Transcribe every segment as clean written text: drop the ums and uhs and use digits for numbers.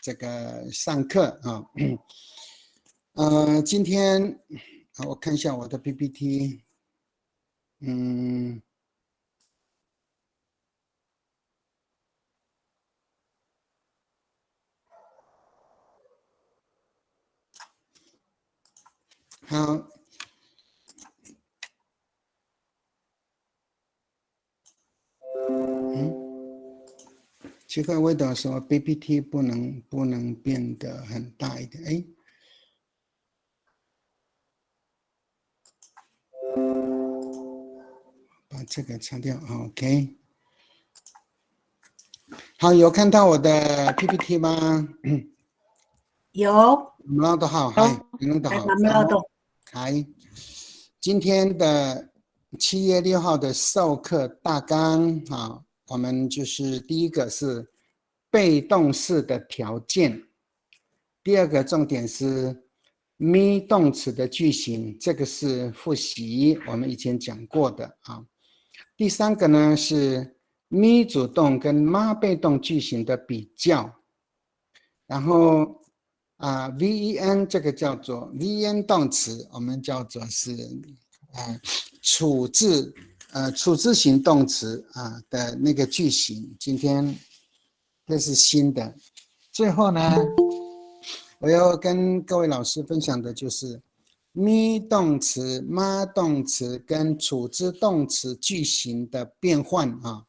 这个上课啊。今天我看一下我的 PPT， 好，奇怪，为什么说 PPT 不能变得很大一点？哎，把这个擦掉 ，OK。好，有看到我的 PPT 吗？有。撈得好，係，弄得好。係，今天的7月6號的授課大綱啊，我們就是第一個是被動式的條件，第二個重點是 me 動詞的句型，這個是複習，我們以前講過的啊。第三個呢是 me 主動跟 ma 被動句型的比較，然後VEN 這個叫做 VEN 動詞，我們叫做是處置型動詞的那個句型，今天這是新的。最後呢，我要跟各位老師分享的就是 me 動詞、ma 動詞跟處置動詞句型的變換啊，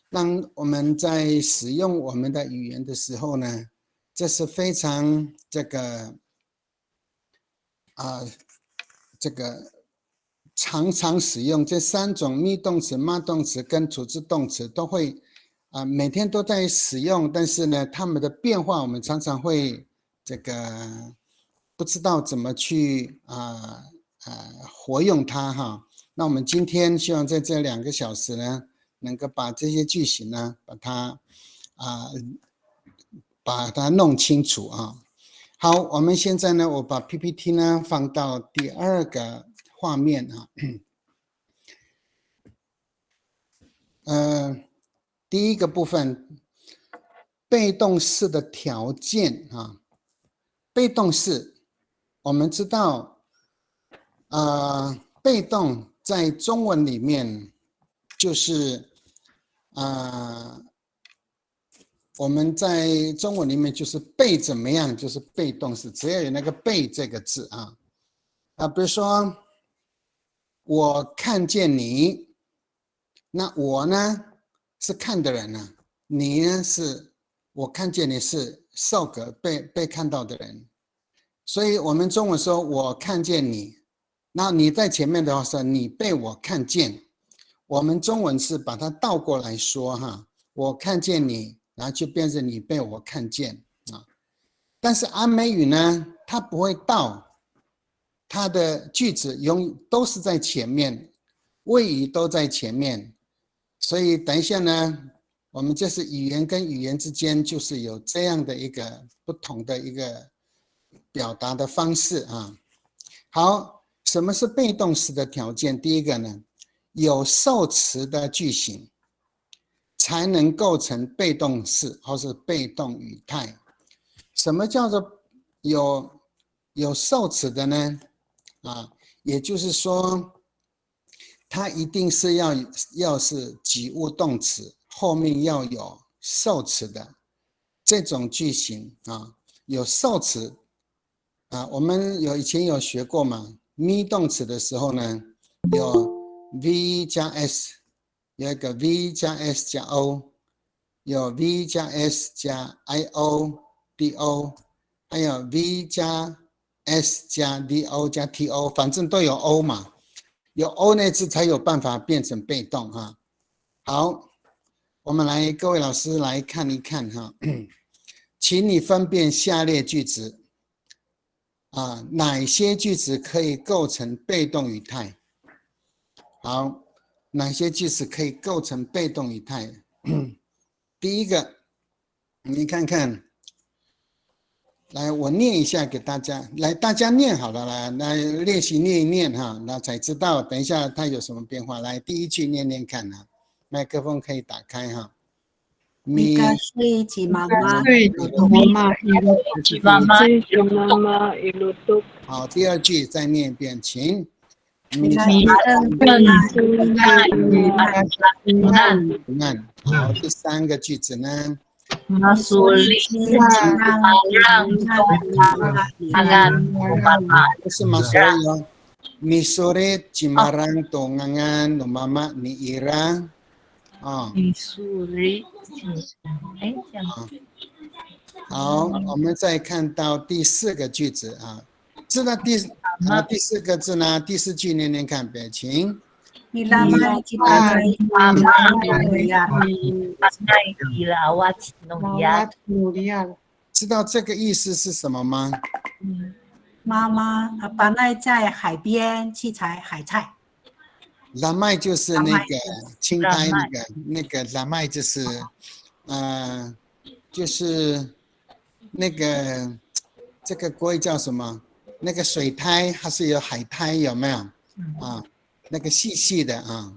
讓我們在使用我們的語言的時候呢，這是非常這個常常使用這3種 me 動詞、ma 動詞跟處置動詞都會每天都在使用，但是呢，它們的變化我們常常會這個不知道怎麼去活用它哈。那我們今天希望在這2個小時呢，能夠把這些句型呢，把它弄清楚啊。好，我們現在呢，我把 PPT 呢放到第2個畫面啊。第一個部分，被動式的條件啊。被動式，我們知道，被動在中文裡面就是我們在中文裡面就是被怎麼樣，就是被動式，只要有那個被這個字比如說我看見你，那我呢是看的人啊，你呢是我看見你是受格被看到的人，所以我們中文說我看見你，那你在前面的話是你被我看見，我們中文是把它倒過來說哈，我看見你，然後就變成你被我看見啊。但是阿美語呢，它不會倒，它的句子都是在前面，謂語都在前面，所以等一下呢，我們就是語言跟語言之間就是有這樣的一個不同的一個表達的方式啊。好，什麼是被動式的條件？第一個呢，有受詞的句型才能構成被動式或是被動語態。什麼叫做有受詞的呢？也就是說它一定是要是及物動詞後面要有受詞的這種句型有受詞我們以前有學過嘛，me 動詞的時候呢，有 V 加 S， 有一個 V 加 S 加 O， 有 V 加 S 加 IO、DO， 還有 V 加 S 加 DO 加 TO， 反正都有 O 嘛，有 O 那字才有辦法變成被動哈。好，我們來各位老師來看一看哈，請你分辨下列句子哪些句子可以構成被動語態？好，哪些句子可以構成被動語態？第一個，你看看，來，我念一下給大家，來，大家念好了啦，來練習念一念哈，那才知道等一下它有什麼變化。來，第一句念念看麥克風可以打開哈。米Mika Sri Cimama 对，妈妈一路妈妈对，妈妈一路都好，第二句再念一遍，请。 Mika Mi Sri Dengan 好，第三个句子呢？ Masuli Parang Tangan Mama 不是马所以哦。你sore cimarang tongangan mama ni ira 啊。 Misuri 这样好，我们再看到第四个句子啊，知道第四个字呢？第四句念念看，别请。 Nilama Citamai Mama Noya Panay Ilawat Noyat 努力啊，知道这个意思是什么吗？妈妈把那在海边去采海菜。拉麦就是那个青苔那个拉麦就是就是那个这个龟叫什么？那个水苔还是有海苔有没有？啊，那个细细的啊。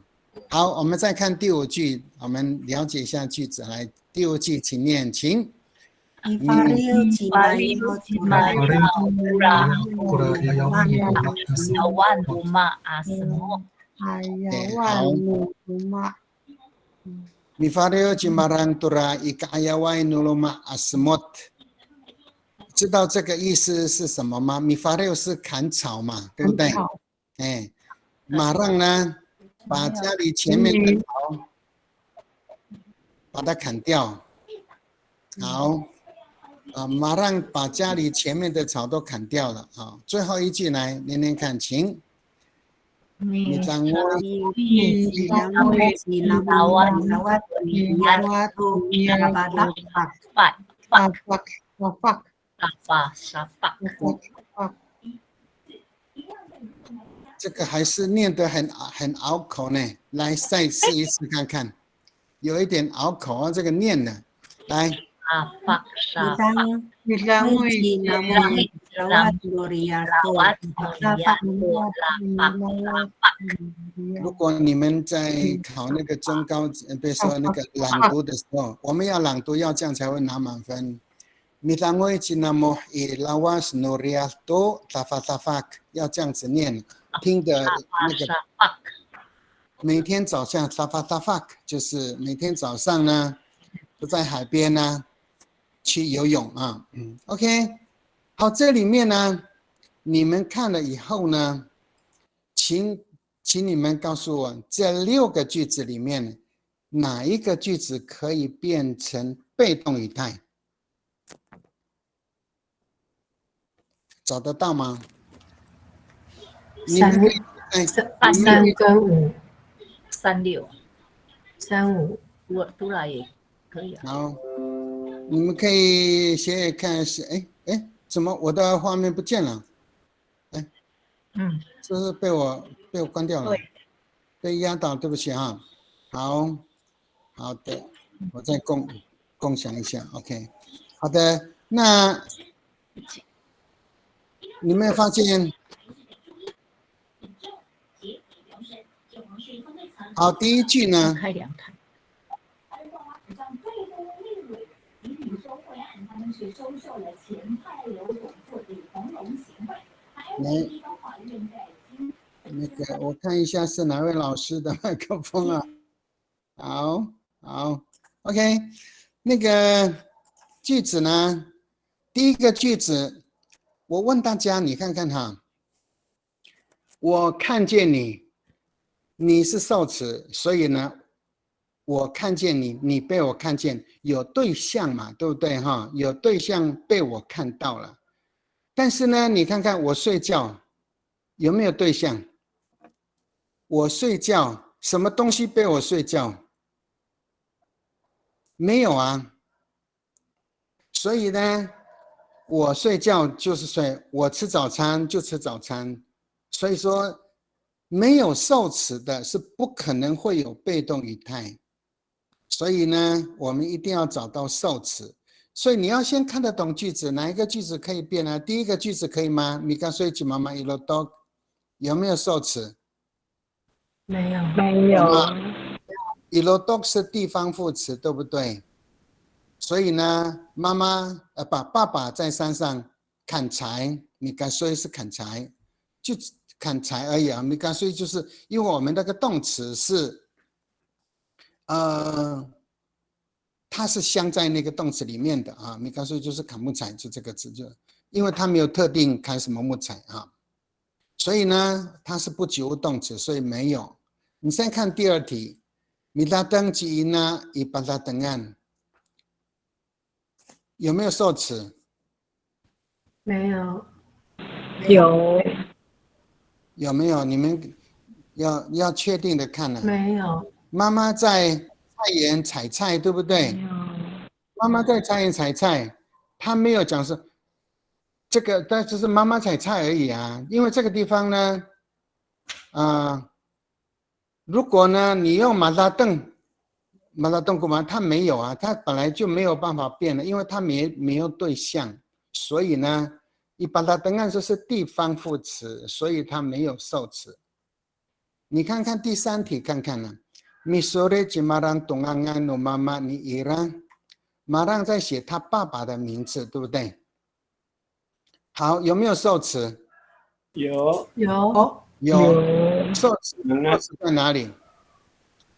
好，我们再看第五句，我们了解一下句子。来，第五句请念，请。 Ifaril Cimayo Yawan Uma Asmo 哎呀，万努妈， Mifario cimarang tura ikayawai nuluma asmot， 知道这个意思是什么吗？ Mifario 是砍草嘛，对不对？哎，马让呢，把家里前面的草把它砍掉。好，马让把家里前面的草都砍掉了啊。最后一句来念念看，请。 你当我 这个还是念得很拗口呢，来再试一次看看，有一点拗口啊，这个念的，来。 你让我如果你们在考那个中高，比如说那个朗读的时候，我们要朗读要这样才会拿满分。Mitangoy chinamo ilawas noriato tafak， 要这样子念，听的那个。每天早上 tafak 就是每天早上呢，都在海边呢。 去游泳啊，OK， 好，这里面呢，你们看了以后呢，请你们告诉我，这6个句子里面，哪一个句子可以变成被动语态？找得到吗？ 3跟5， 3、6、3、5，我读了也可以啊。好。 你们可以写写看是怎么我的画面不见了？这是被我关掉了，被压倒，对不起啊。好的，我再共享一下 ，OK， 好的，那你们发现？好，第一句呢？开2台。 那个我看一下是哪位老师的麦克风啊？好 ，OK， 那个句子呢？第一个句子，我问大家，你看看哈，我看见你，你是受词，所以呢，我看见你，你被我看见，有对象嘛，对不对哈？有对象被我看到了，但是呢，你看看我睡觉，有没有对象？我睡觉，什么东西被我睡觉？没有啊。所以呢，我睡觉就是睡，我吃早餐就吃早餐。所以说，没有受词的是不可能会有被动语态。所以呢，我们一定要找到受词。所以你要先看得懂句子，哪一个句子可以变呢？第一个句子可以吗？你刚睡起妈妈一路都有没有受词？没有。没有。一路都是地方副词，对不对？所以呢，爸爸在山上砍柴，米嘎所以是砍柴，就砍柴而已啊。米嘎所以就是因为我们那个动词是，它是镶在那个动词里面的啊。米嘎所以就是砍木材，就这个字就，因为它没有特定砍什么木材啊，所以呢，它是不及物动词，所以没有。你先看第二题，米拉登吉那伊巴拉登岸。有没有受词？没有。有有没有？你们要确定的看呢、没有。妈妈在菜园采菜，对不对？没有。妈妈在菜园采菜，她没有讲是这个，但只是妈妈采菜而已啊。因为这个地方呢，如果呢你用马拉顿古嘛，它没有啊，它本来就没有办法变了，因为它没有对象，所以呢，一般它登岸就是地方副词，所以它没有受词。你看看第三题，看看呢，Misore Jimarang Dongangan no Mama ni Irang， 马让在写他爸爸的名字，对不对？好，有没有受词？有有有。受词在哪里？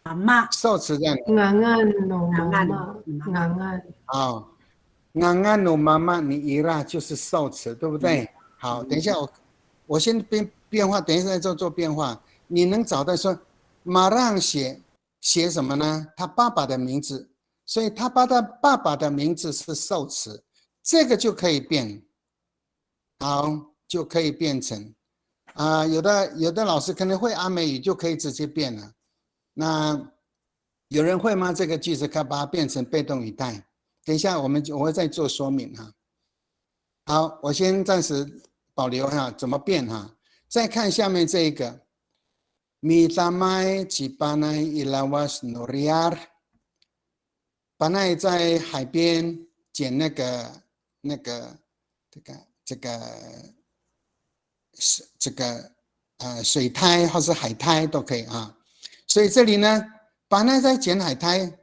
妈妈受词在哪里？安安no 妈妈，安安。好，安安努妈妈你伊拉就是受词，对不对？好，等一下我先变化，等一下再做变化。你能找到说马让写什么呢？他爸爸的名字，所以他爸爸的名字是受词，这个就可以变。好，就可以变成有的老师可能会阿美语，就可以直接变了。那有人会吗？这个句子可以把它变成被动语态。等一下我会再做说明哈。好，我先暂时保留哈，怎么变哈？再看下面这一个 ，Mitamai Cipanai Ilawas Noriar， Panai 在海边捡这个水苔或是海苔都可以啊。所以这里呢，巴奈在捡海苔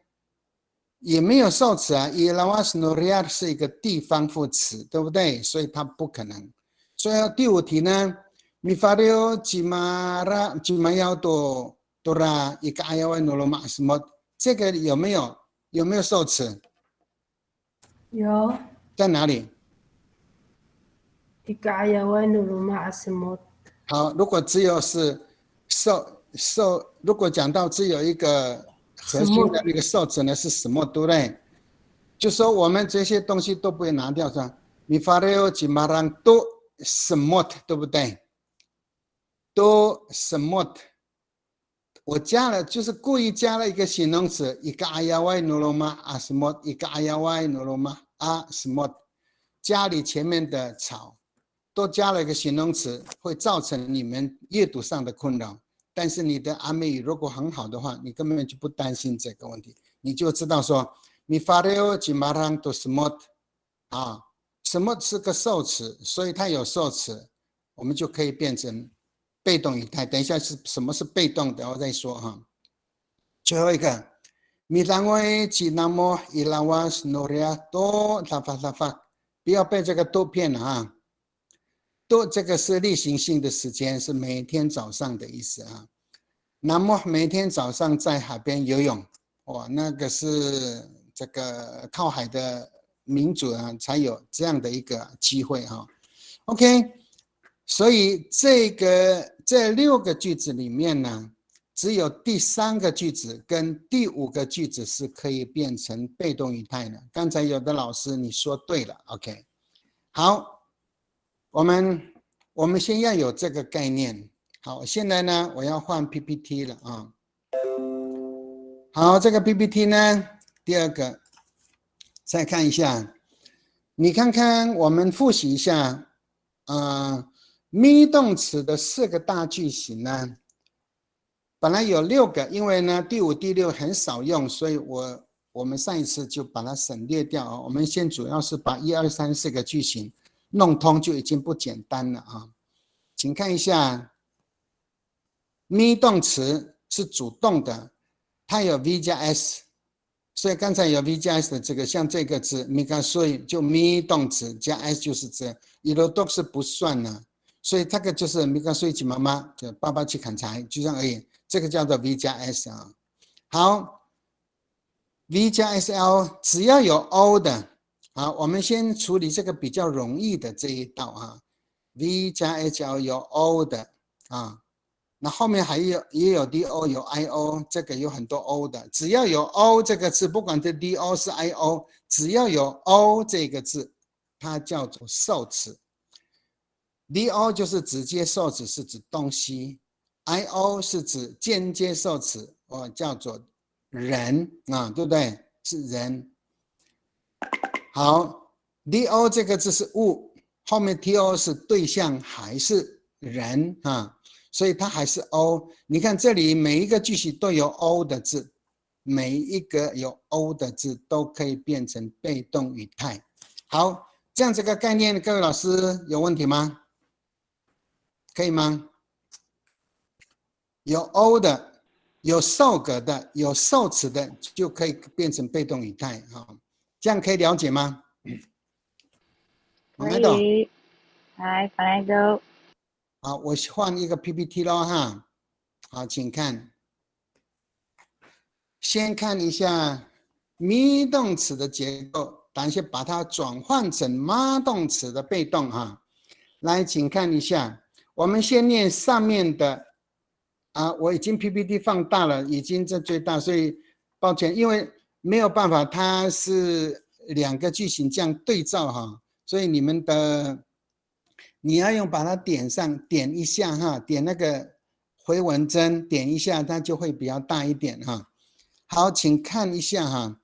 也没有受词啊。Ilawas Noriar 是一个地方副词，对不对？所以它不可能。所以第五题呢 ，Mifario Jimayao Dora Ika Ayawa Noloma 什么？这个有没有受词？有。在哪里？ Ika ayawa nuluma asimot。 好，如果只有是如果讲到只有一个核心的那个受词呢是什么，对不对？就说我们这些东西都不会拿掉，是吧？你发的有几马上都什么，对不对？都什么？我加了，就是故意加了一个形容词，一个阿亚歪努罗马啊什么，一个阿亚歪努罗马啊什么，家里前面的草。都加了一个形容词，会造成你们阅读上的困扰。但是你的阿美语如果很好的话，你根本就不担心这个问题，你就知道说，你发的有几马上都什么啊？什么是个受词，所以它有受词，我们就可以变成被动语态。等一下是什么是被动的，我再说哈。最后一个，米当为几那么伊拉瓦斯诺利亚多拉发，不要被这个都骗了啊。都这个是例行性的时间，是每天早上的意思啊。那么每天早上在海边游泳，哇，那个是这个靠海的民族啊才有这样的一个机会哈。OK， 所以这6个句子里面呢，只有第3个句子跟第5个句子是可以变成被动语态的。刚才有的老师你说对了 ，OK， 好。我们先要有这个概念。好，现在呢，我要换 PPT 了啊。好，这个 PPT 呢，第2个，再看一下，你看看，我们复习一下，me 动词的4个大句型呢，本来有6个，因为呢第5、第6很少用，所以我们上一次就把它省略掉啊。我们先主要是把1、2、3、4个句型弄通就已经不简单了啊，请看一下 ，me 动词是主动的，它有 V 加 S，所以刚才有 V 加 S 的这个，像这个字 migasui 就 mi 动词加 S 就是字，irodok 是不算呢，所以这个就是 migasui 及妈妈，就爸爸去砍柴，就这样而已。这个叫做 V 加 S 啊。好 ，V 加 SL 只要有 O 的，好，我们先处理这个比较容易的这一道啊。V 加 HL 有 O 的啊。那后面也有 DO 有 IO， 这个有很多 O 的，只要有 O 这个字，不管是 DO 是 IO， 只要有 O 这个字，它叫做受词。DO 就是直接受词，是指东西 ；IO 是指间接受词，叫做人啊，对不对？是人。好 ，DO 这个字是物，后面 TO 是对象还是人啊？所以它还是 O， 你看这里每一个句型都有 O 的字，每一个有 O 的字都可以变成被动语态。好，这样这个概念，各位老师有问题吗？可以吗？有 O 的，有受格的，有受词的，就可以变成被动语态啊。这样可以了解吗？可以。来，本来都。好，我换一个 PPT 咯哈。好，请看。先看一下 me 动词的结构，等一下把它转换成 ma 动词的被动哈。来，请看一下，我们先念上面的啊，我已经 PPT 放大了，已经在最大，所以抱歉，因为没有办法，它是两个句型这样对照哈，所以你要用把它点上，点一下哈，点那个回文针，点一下，它就会比较大一点哈。好，请看一下哈，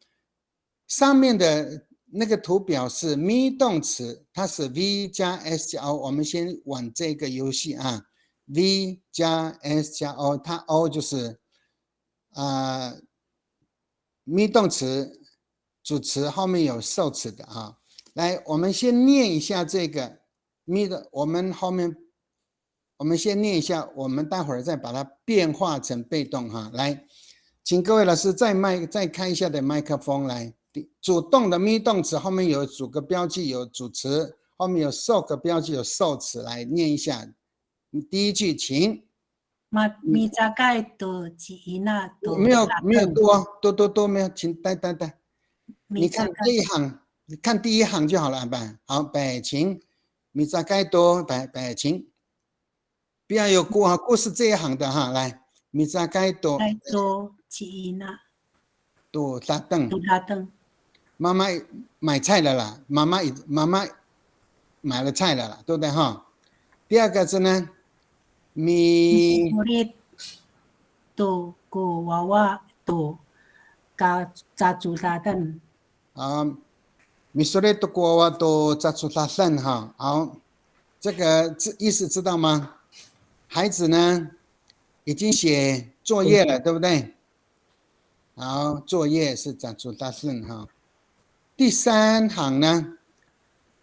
上面的那个图表是 me 动词，它是 V 加 S 加 O， 我们先玩这个游戏啊 ，V 加 S 加 O， 它 O 就是me 动词主词后面有受词的啊。来，我们先念一下这个 me 的，我们先念一下，我们待会儿再把它变化成被动哈。来。请各位老师再开一下的麦克风来。主动的 me 动词后面有主格标记，有主词，后面有受格标记，有受词，来念一下。第一句，请。咪扎盖多吉伊那多。没有多没有，请待。你看这一行，你看第一行就好了，好，北请。咪扎盖多北请。不要有过啊，过是这一行的哈，来。咪扎盖多。起因啊，多大凳，妈妈买菜了啦，妈妈买了菜了啦，对不对哈？第二个字呢，咪多个娃娃多加扎住大凳啊，咪说的多个娃娃多扎住大凳哈，好，这个意思知道吗？孩子呢已经写作业了，对不对？好，作业是扎住大凳哈。第三行呢，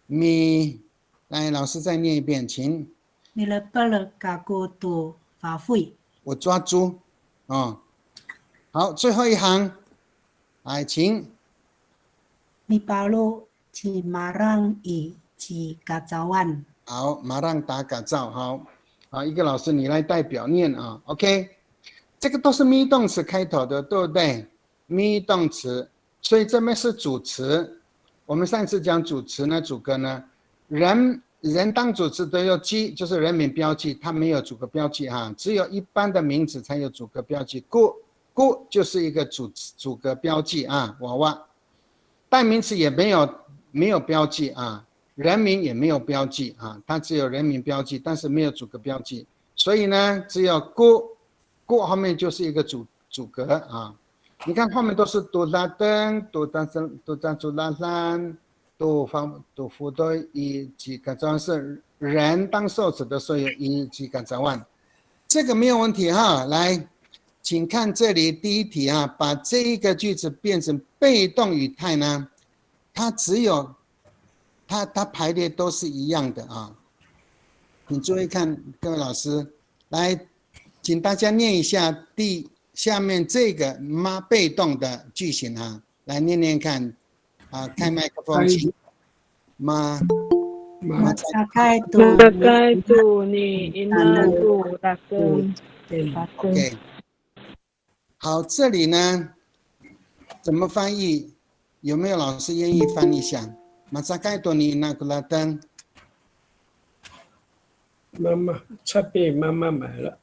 咪，来，老师再念一遍，请。你了不了加过多发挥。我抓猪，哦，好，最后一行，来，请。你把路去马上一起嘎早晚。好，马上打个照，好，一个老师你来代表念啊 ，OK， 这个都是 me 动词开头的，对不对 ？me 动词。所以这边是主词，我们上次讲主词呢，主格呢，人当主词都有记，就是人名标记，它没有主格标记哈，只有一般的名词才有主格标记。故就是一个主格标记啊，娃娃。代名词也没有标记啊，人名也没有标记啊，它只有人名标记，但是没有主格标记。所以呢，只有故后面就是一个主格啊。你看后面都是多拉登、多扎朱拉山、多福多以及个早是人当受词的时候有以及个早晚，这个没有问题哈。来，请看这里第一题啊，把这一个句子变成被动语态呢，它只有它排列都是一样的啊。你注意看，各位老师，来，请大家念一下下面这个被动的句型啊，来念念看，开麦克风，请马扎盖多 Matakai tu ni ina tu takun OK， 好，这里呢怎么翻译？有没有老师愿意翻译一下？马扎盖多尼那古拉登，妈妈菜被妈妈买了，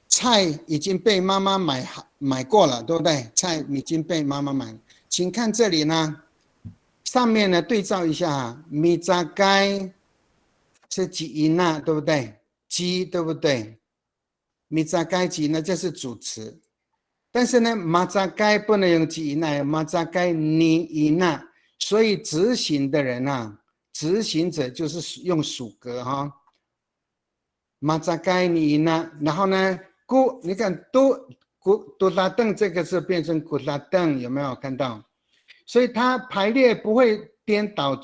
菜已经被妈妈买过了，对不对？菜已经被妈妈买了，请看这里呢，上面呢对照一下，米扎盖是吉伊娜，对不对？鸡，对不对？米扎盖吉呢，这是主词。但是呢，马扎该不能用吉伊娜，马扎该尼伊娜，所以执行的人啊，执行者就是用属格哈。马扎该尼伊娜，然后呢，你看都拉邓这个字变成古拉邓，有没有看到？所以它排列不会颠倒，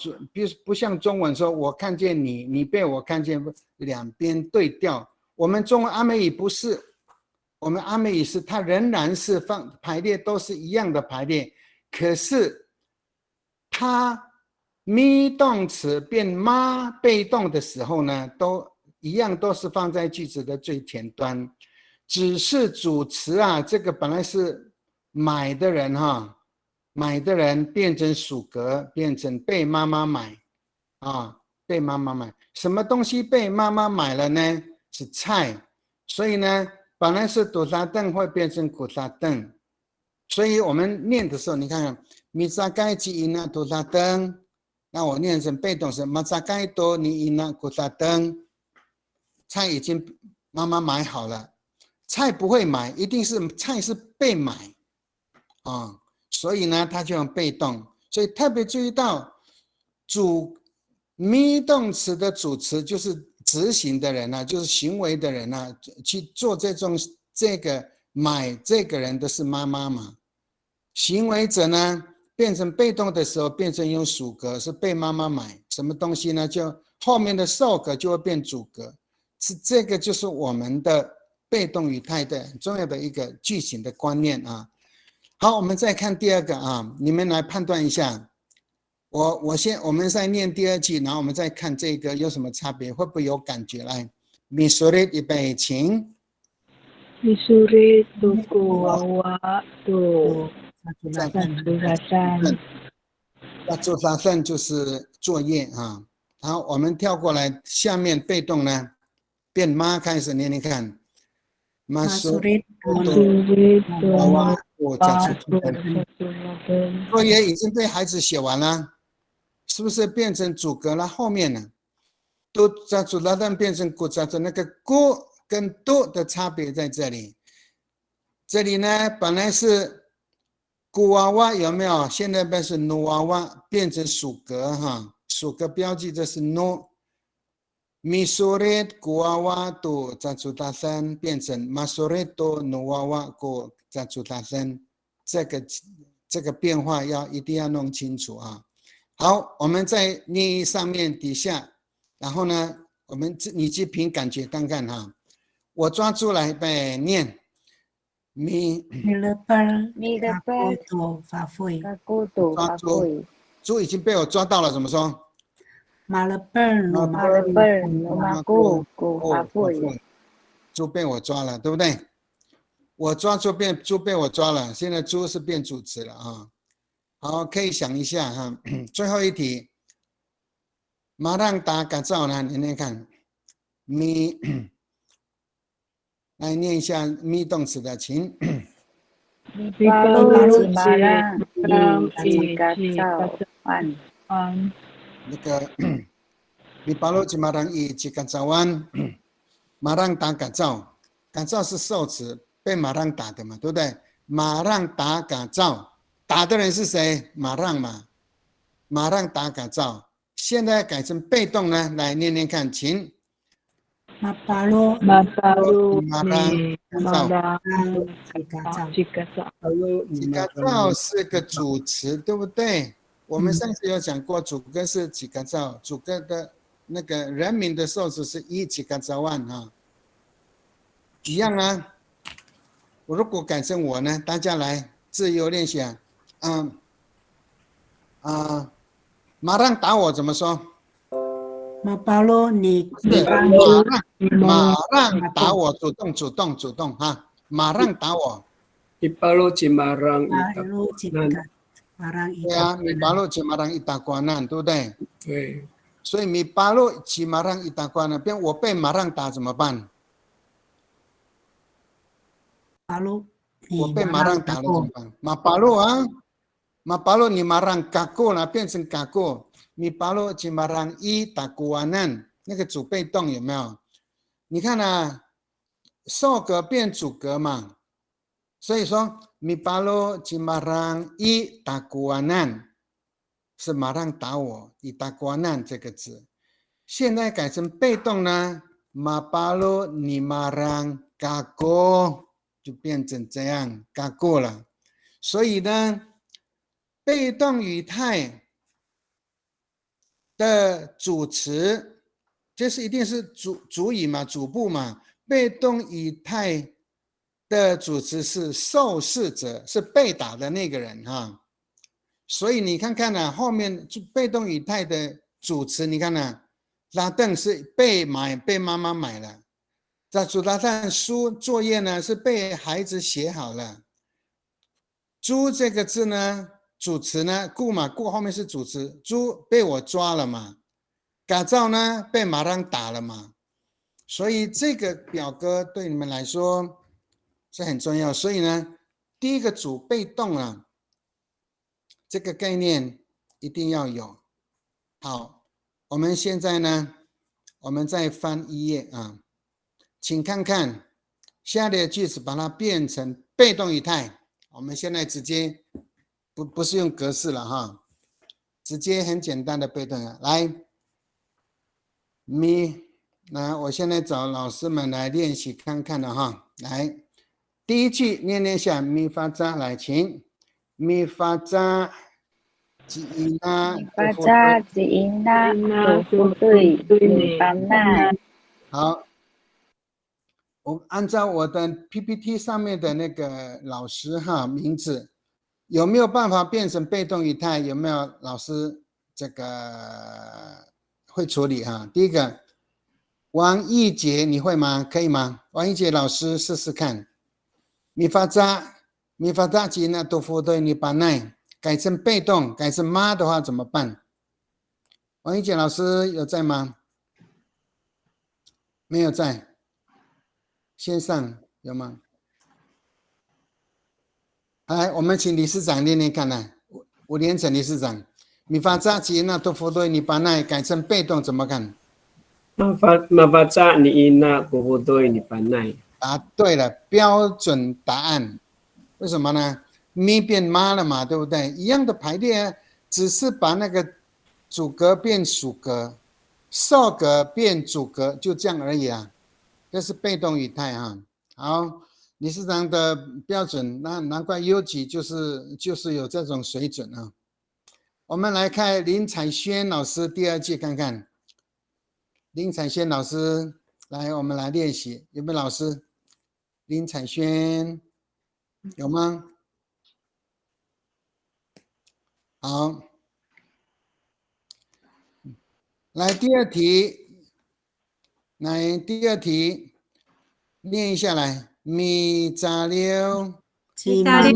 不像中文说我看见你，你被我看见，两边对调。我们中文阿美语不是。我们阿美语是它仍然是排列都是一样的排列，可是它咪动词变妈被动的时候呢，都一样都是放在句子的最前端，只是主词啊，这个本来是买的人哈，买的人变成属格，变成被妈妈买啊，被妈妈买，什么东西被妈妈买了呢？是菜，所以呢。本来是杜沙邓会变成古沙邓，所以我们念的时候，你看看米扎盖吉伊那杜沙邓，那我念成被动是马扎盖多尼伊那古沙邓，菜已经妈妈买好了，菜不会买，一定是菜是被买啊，所以呢，它就用被动，所以特别注意到咪动词的主词就是执行的人啊，就是行为的人啊，去做这个买这个人的是妈妈嘛。行为者呢变成被动的时候，变成用属格，是被妈妈买什么东西呢？就后面的受格就会变主格，是这个就是我们的被动语态的很重要的一个句型的观念啊。好，我们再看第二个啊，你们来判断一下。我们再念第二句，然后我们再看这个有什么差别，会不会有感觉？来，米苏瑞预备，请。米苏瑞杜古娃娃杜再赞图拉赞，那做沙算就是作业啊。好，我们跳过来，下面被动呢，变妈开始念念看。马苏瑞杜娃娃杜赞图拉赞，作业已经被孩子写完了。是不是变成主格了？后面呢，都在主拉旦变成古扎的那个古跟都的差别在这里。这里呢，本来是古娃娃有没有？现在变成努娃娃，变成属格哈，属格标记这是努。米苏瑞古娃娃都在主大山变成马苏瑞都努娃娃古在主大山，这个变化一定要弄清楚啊。好，我们在念上面底下，然后呢，你去凭感觉看看哈。我抓出来呗，念米勒本米的本多发挥，卡古杜发挥，猪已经被我抓到了，怎么说？马勒本马的本罗马古发挥，猪被我抓了，对不对？我抓猪被我抓了，现在猪是变主词了啊。好，可以想一下哈。最后一题，马上打改造呢？念念看，咪，来念一下咪动词的，请。米巴鲁吉马拉伊改造完，那个米巴鲁吉马上伊吉改造完，马上打改造，改造是受词，被马上打的嘛，对不对？马上打改造。打的人是谁？马让嘛，马让打改造。现在改成被动呢，来念念看，请。马巴罗马巴鲁马让吉改造，吉改造是个主词，对不对？我们上次有讲过，主歌是吉改造，主歌的那个人民的受词是一吉改造万啊，一样啊。如果改成我呢，大家来自由练习啊。马上打我怎么说？ Mapalo ni 是 Mapalo 马上打我，主动哈，马上打我。 Ipalo Cimarang Mapalo Itakuanan. Cipta Marang 对啊，米巴洛吉马让一打瓜难，对不对？对，所以米巴洛吉马让一打瓜难，变我被马让打怎么办？ Mapalo 我 ni 被马让打了怎么 Marang 办？马巴洛啊，马巴洛你马让嘎过了，变成嘎过。米巴洛吉马让一打瓜难，那个主被动有没有？你看啊，受格变主格嘛，所以说米巴洛吉马让一打瓜难，是马上打我，以打瓜难这个字。现在改成被动呢，马巴罗尼马让嘎过，就变成这样嘎过了。所以呢，被动语态的主词，这是一定是主语嘛，主部嘛。被动语态的主词是受试者，是被打的那个人哈。所以你看看呢、后面被动语态的主词，你看呢、拉凳是被妈妈买了，在主拉蛋书作业呢是被孩子写好了。猪这个字呢，主词呢，顾嘛，顾后面是主词，猪被我抓了嘛，改造呢被马上打了嘛，所以这个表格对你们来说是很重要。所以呢，第一个主被动啊，这个概念一定要有。好，我们现在呢，我们再翻一页啊，请看看下列句子，把它变成被动语态。我们现在直接不是用格式了哈，直接很简单的被动啊。来，那我现在找老师们来练习看看了哈。来，第一句念一下咪发扎，来，请咪发扎。巴扎吉因那杜夫对米班奈。好，我按照我的 PPT 上面的那个老师哈名字，有没有办法变成被动语态？有没有老师这个会处理哈？第一个，王义杰你会吗？可以吗？王义杰老师试试看。米发扎吉那杜夫对米班奈。改成被动，改成妈的话怎么办？王一杰老师有在吗？没有在。线上有吗？来，我们请理事长念念看呢。吴连成理事长，米发扎吉那多福对你把那改成被动怎么看？马巴扎你因那古布对你班奈。答对了，标准答案。为什么呢？咪变妈了嘛，对不对？一样的排列，只是把那个主格变属格，受格变主格，就这样而已啊。这是被动语态啊。好，理事长的标准，那难怪优级就是有这种水准啊。我们来看林彩萱老师第二句看看。林彩萱老师，来，我们来练习，有没有老师？林彩萱有吗？好，来第二题，念一下来。米扎溜，吉马让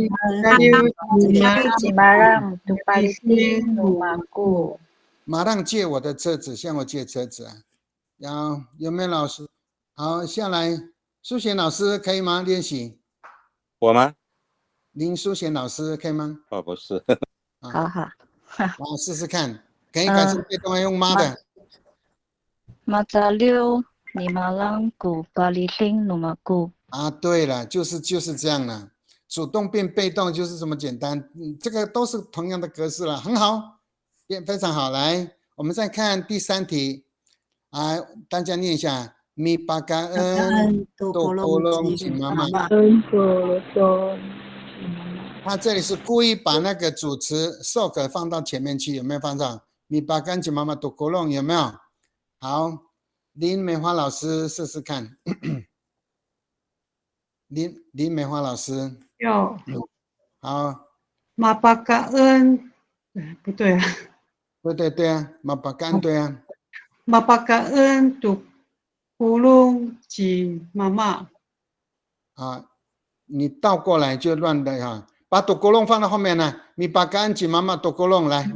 吉马让杜巴里丁努马古。马上借我的车子，向我借车子啊！有没有老师？好，下来，苏贤老师可以吗？练习。我吗？林淑贤老师可以吗？不是。好好。我试试看，可以改成被动用妈的。马扎溜尼马朗古巴里丁努马古。啊，对了，就是这样了。主动变被动就是这么简单，这个都是同样的格式了，很好，非常好。来，我们再看第三题，啊，大家念一下。米巴嘎恩多波隆吉妈妈，他这里是故意把那个主词受格放到前面去，有没有放上？米巴干吉妈妈多波隆有没有？好，林美花老师试试看。林美花老师有。好。马巴嘎恩不对啊，对啊，马巴干对啊。Mapakaen tu kulung ci mama。啊，你倒过来就乱的哈，把多锅弄放到后面呢，你把干净妈妈多锅弄来，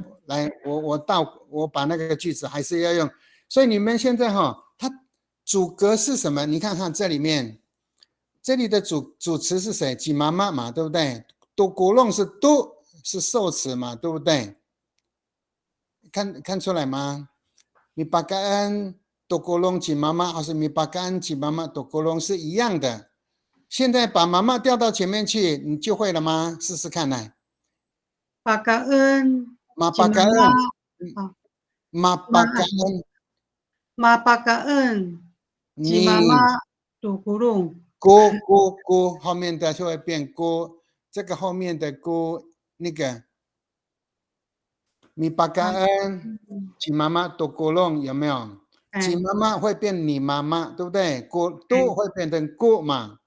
我把那个句子还是要用，所以你们现在哈，它主格是什么？你看看这里面，这里的主词是谁？几妈妈嘛，对不对？多锅弄是都是受词嘛，对不对？看出来吗？你把干多锅弄几妈妈，还是你把干几妈妈多锅弄是一样的。现在把妈妈调到前面去，你就会了吗？试试看来。Pakaen 马 ci 巴嘎 mama 恩，马巴嘎恩， Mapakaen ci 你 mama tu kulung。咕后面的就会变咕，这个后面的咕那个米巴嘎恩，吉妈妈多咕隆有没有？吉妈妈会变你妈妈，对不对？咕都会变成咕嘛，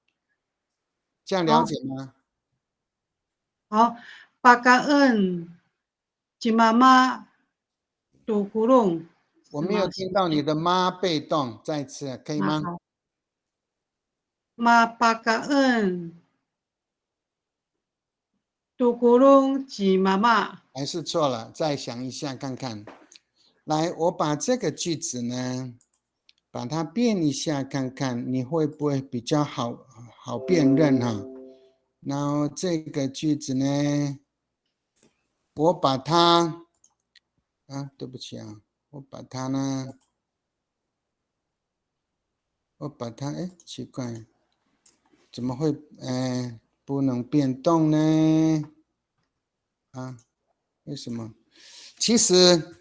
这样了解吗？好，Pakaen ci mama tu kulung。我没有听到你的妈被动，再次可以吗？ Mapakaen tu kulung ci mama。还是错了，再想一下看看。来，我把这个句子呢，把它变一下看看，你会不会比较好辨认哈？然后这个句子呢，我把它对不起啊，我把它呢，奇怪，怎么会不能变动呢？为什么？其实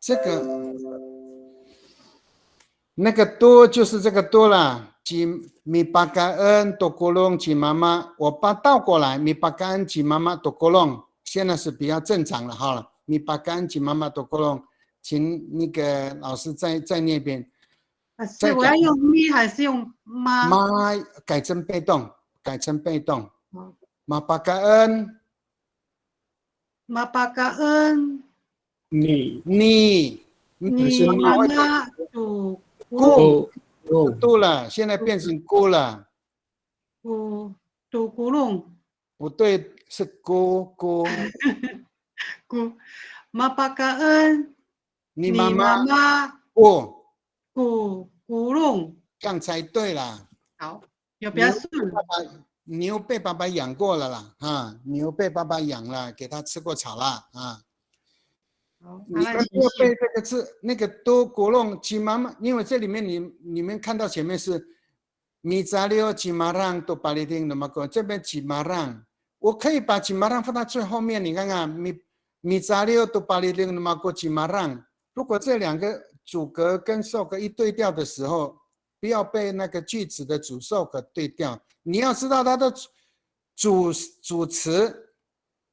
这个那个多就是这个多啦，几米巴嘎恩多咕隆几妈妈，我把倒过来，米巴嘎恩几妈妈多咕隆，现在是比较正常了哈了。米巴嘎恩几妈妈多咕隆，请那个老师再念一遍。是我要用咪还是用妈？妈改成被动，马巴嘎恩。Mapakaen 你妈妈tu咕嘟了，现在变成咕了。tu kulung。不对，是咕。Mapakaen 你妈妈咕。kulung。这样才对啦。好，有比较顺。牛被爸爸养过了啦，牛被爸爸养了，给他吃过草啦你们不要背这个字，那个多国弄吉妈妈，因为这里面你们看到前面是米扎利奥吉马让多巴利丁的嘛，这边吉马让，我可以把吉马让放到最后面，你看看米扎利奥多巴利丁的嘛，吉马让，如果这两个主格跟受格一对调的时候，不要被那个句子的主受格对调。你要知道它的主词，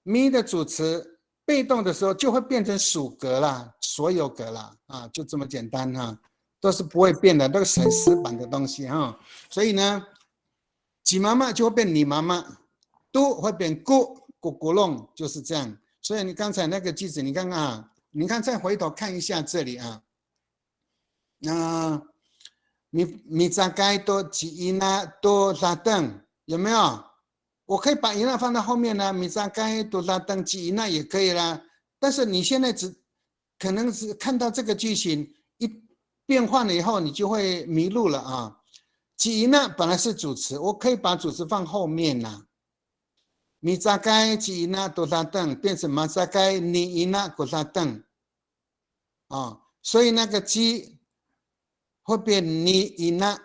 咪的主词被动的时候就会变成属格啦，所有格啦就这么简单哈，都是不会变的，那个省死板的东西哈。所以呢，几妈妈就会变你妈妈，都会变咕弄，就是这样。所以你刚才那个句子，你看看你看再回头看一下这里米扎该多吉伊那多拉登有没有？我可以把伊那放到后面呢，米扎该多拉登吉伊那也可以啦。但是你现在可能是看到这个句型一变换了以后，你就会迷路了吉伊那本来是主词，我可以把主词放后面啦。米扎该吉伊那多拉登变成马扎该尼伊那多拉登所以那个吉会变你伊那，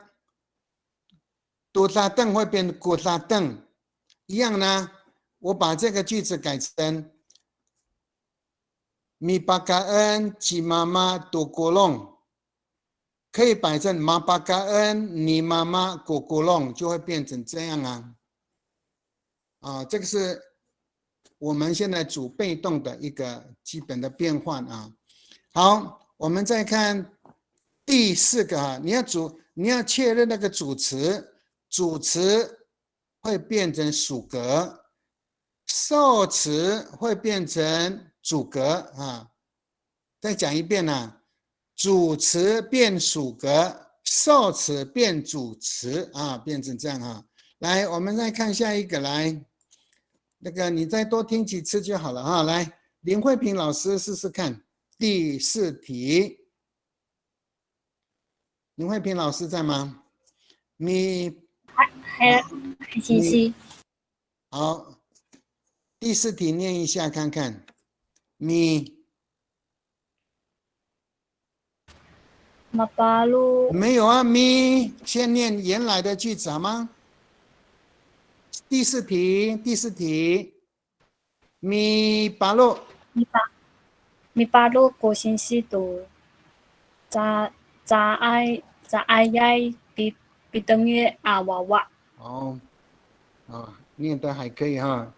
多拉邓会变古拉邓，一样呢。我把这个句子改成米巴嘎恩吉妈妈多古隆，可以摆成马巴嘎恩你妈妈古隆，就会变成这样这个是我们现在主被动的一个基本的变换好，我们再看。第四个你要确认那个主词会变成属格，受词会变成主格啊。再讲一遍啊，主词变属格，受词变主词啊，变成这样啊。来，我们再看下一个，来，那个你再多听几次就好了啊。来，林慧萍老师试试看第4题。林慧萍老师在吗？还信息。好，第4题念一下看看。Mapalu 没有啊，先念原来的句子好吗？第4题，Mipalu ko sinsi tu za ai pitang awawa。哦，念得还可以哈。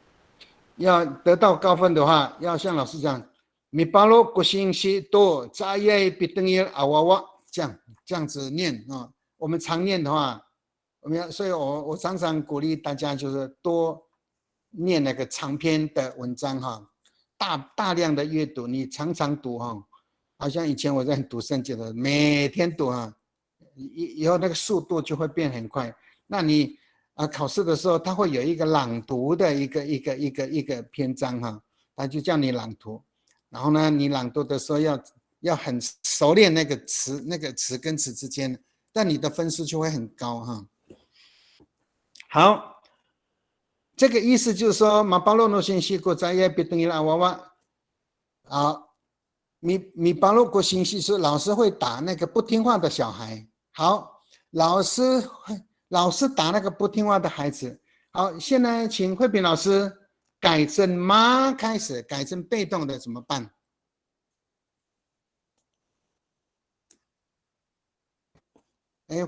要得到高分的话，要像老师讲，米巴罗国信息多在耶比等于啊哇哇，这样子念啊。我们常念的话，所以我常常鼓励大家就是多念那个长篇的文章哈，大量的阅读，你常常读哈。好像以前我在读圣经的，每天读哈，以后那个速度就会变很快。那你考试的时候，它会有一个朗读的一个篇章哈，它就叫你朗读。然后呢，你朗读的时候要很熟练那个词跟词之间，但你的分数就会很高哈。好，这个意思就是说，马巴洛诺信息国在耶比等于阿娃娃。好，米巴洛国信息是老师会打那个不听话的小孩。好，老师打那个不听话的孩子。好，现在请慧萍老师改成妈开始，改成被动的怎么办？哎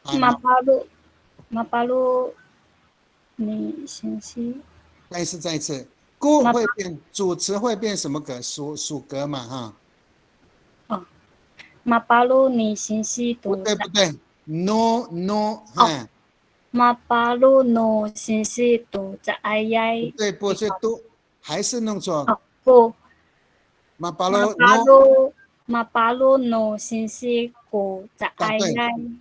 ，Mapalu 你信息。再一次，故会变主词会变什么格？属格嘛哈。哦，Mapalu 你信息不对，no， Mapalu no 信息都在ai。对，不是都，还是弄错。不。Mapalu no 信息都在ai，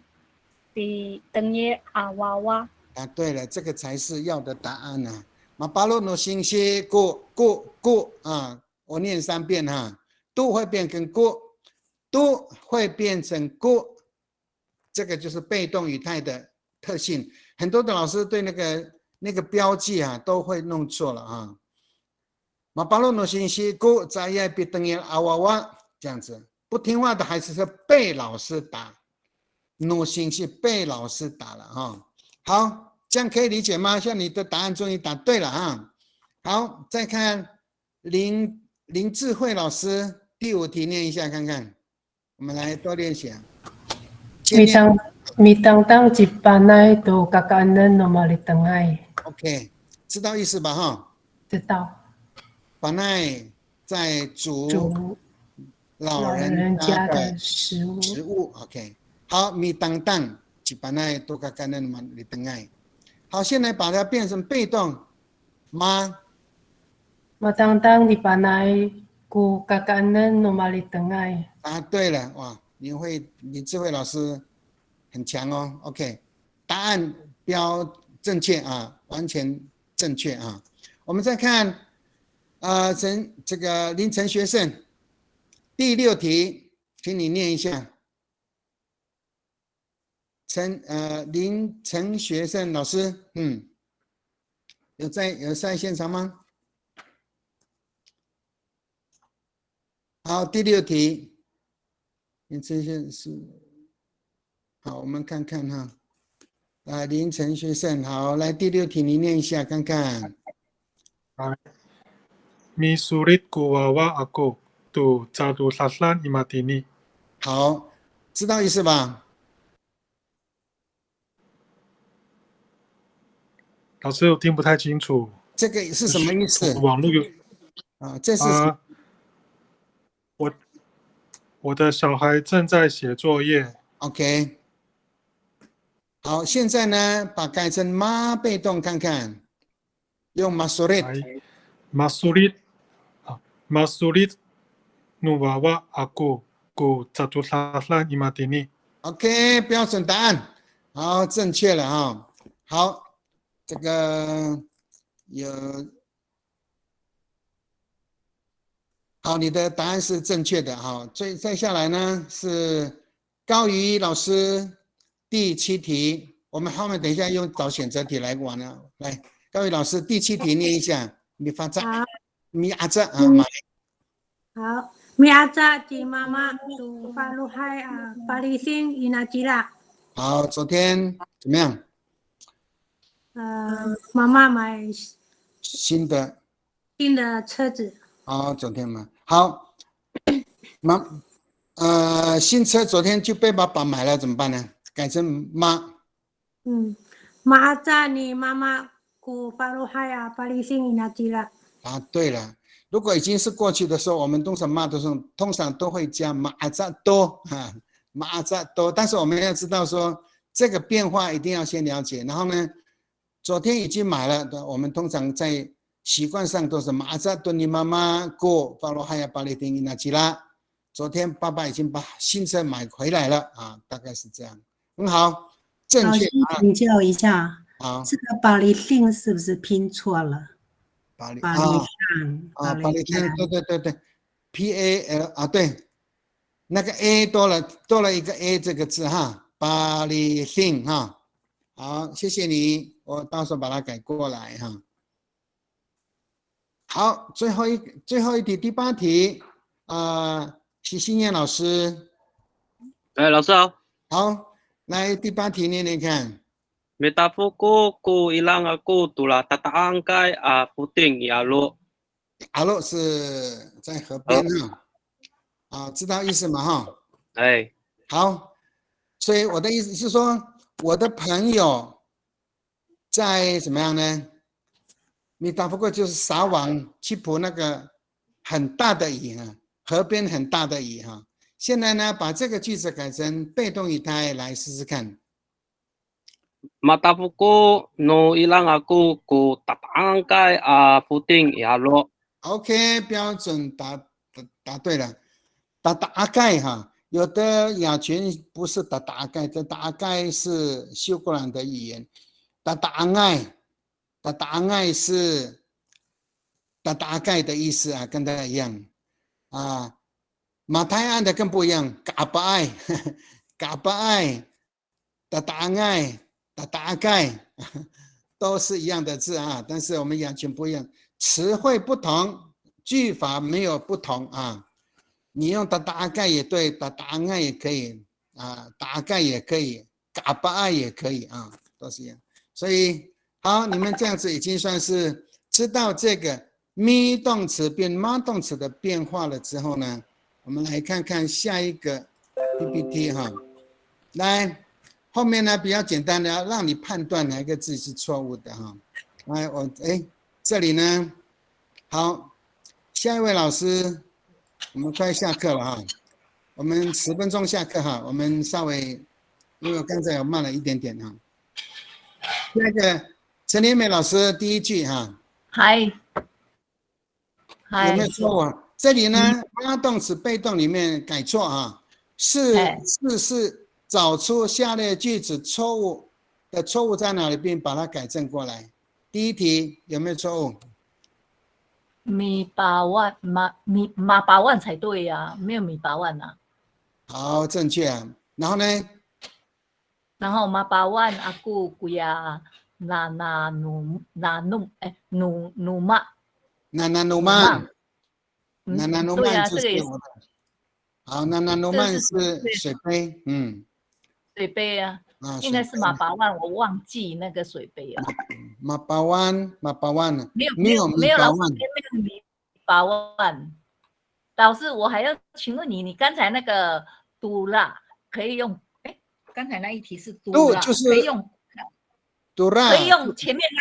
比等于阿娃娃。对了，这个才是要的答案呢。Mapalu no 信息故啊，我念3遍哈，都会变成都会变成故，这个就是被动语态的特性。很多的老师对那个标记啊都会弄错了啊。Mapalu no 信息故在耶比等于阿娃娃这样子，不听话的孩子是被老师打 ，no 信息被老师打了哈。好，这样可以理解吗？像你的答案终于答对了啊。好，再看林智慧老师第5题念一下看看，我们来多练习啊。mitang jipanai do kakanan nomali tengai。OK， 知道意思吧哈？知道。panai 在煮老人家的食物。OK， 好，mitang jipanai do kakanan nomali tengai。好，现在把它变成被动，妈。matang jipanai do kakanan nomali tengai。答对了，哇！林智慧老师很强哦。OK， 答案标正确啊，完全正确啊。我们再看这个林晨学胜第6题，请你念一下。林晨学胜老师，有在现场吗？好，第6题。林晨学胜，好，我们看看哈。林晨学胜，好，来第6题，你念一下看看。Mi sulit ku wawa aku tu jatuh saslan imatini。好，知道意思吧？老师，我听不太清楚。这个是什么意思？网络有这是我的小孩正在写作业。OK， 好，现在呢，把改成妈被动看看。用 masurit。来，masurit 啊，masurit nu wawa aku ku jatuh saslan imatini。OK， 标准答案，好，正确了哈。好，这个有，好，你的答案是正确的哈。再下来呢是高瑜老师第7题，我们后面等一下用找选择题来玩了。来，高瑜老师第7题念一下，米发扎，米阿扎啊，马来。好，mi aja di mama tu faluhai palising inajira。好，昨天怎么样？妈妈买新的车子。好，昨天嘛，好，新车昨天就被爸爸买了，怎么办呢？改成妈。ma aja ni mama ku faluhai palising inajira。啊，对了，如果已经是过去的时候，我们通常都会加马扎多啊，马扎多。但是我们要知道说这个变化一定要先了解。然后呢，昨天已经买了的，我们通常在习惯上都是马扎多尼妈妈过巴罗哈亚巴利丁伊纳吉拉。昨天爸爸已经把新车买回来了啊，大概是这样。很好，正确。请教一下，好，这个巴黎令是不是拼错了？巴黎巴黎上啊，巴黎上，对 ，PAL 啊，对，那个 A 多了一个 A 这个字哈，巴黎令哈，好，谢谢你，我到时候把它改过来哈。好，最后一题，第8题许新燕老师，老师好。好，来第8题念念看。Metafuku ku ilang aku tulah tataangkai puting yalu。阿洛是在河边哈，知道意思吗哈？哎，好，所以我的意思是说，我的朋友在怎么样呢？你打不过就是撒网去捕那个很大的鱼啊，河边很大的鱼哈。现在呢，把这个句子改成被动语态来试试看。Matafuku no ilang aku ku tataangkai puting yalu。OK， 标准答对了，答盖哈，有的雅群不是答盖，这答盖是修过来的语言，答爱是答盖的意思啊，跟大家一样啊。马太岸的更不一样，嘎巴爱，答爱，答盖都是一样的字啊，但是我们雅群不一样。词汇不同，句法没有不同啊。你用答盖也对，答爱也可以啊，答盖也可以，嘎巴爱也可以啊，都是一样。所以好，你们这样子已经算是知道这个咪动词变妈动词的变化了之后呢，我们来看看下一个 PPT 哈。来，后面呢比较简单的，让你判断哪一个字是错误的哈。来，这里呢，好，下一位老师，我们快下课了哈，我们10分钟下课哈，我们稍微，因为我刚才有慢了一点点哈。那个陈连美老师第一句哈，嗨，有没有错误？这里呢，妈动词被动里面改错哈，是找出下列句子错误在哪里，并把它改正过来。第一题有没有错误？米八万马八万才对呀，没有米八万啊。好，正确啊。然后呢？然后马八万aku kuya nunu man 就是我的。好，nunu man 是水杯，水杯啊，应该是马八万，我忘记那个水杯了。马八万，没有米八万。老师，我还要请问你，你刚才那个嘟啦可以用？刚才那一题是嘟啦，可以用嘟啦，可以用前面那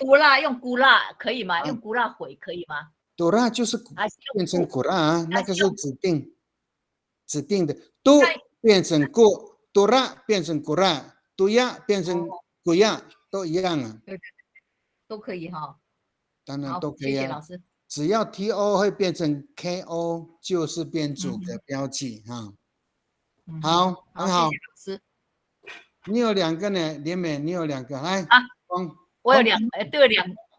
嘟啦用咕啦可以吗？用咕啦回可以吗？嘟啦就是变成咕啦啊，那个是指定的，嘟变成咕，嘟啦变成咕啦，嘟呀变成咕呀，都一样啊。对，都可以哈。当然好，都可以啊。谢谢老师。只要 TO 会变成 KO，就是变主格标记哈。好，很好。谢谢老师。你有2个呢，连美，你有2个，来啊，我有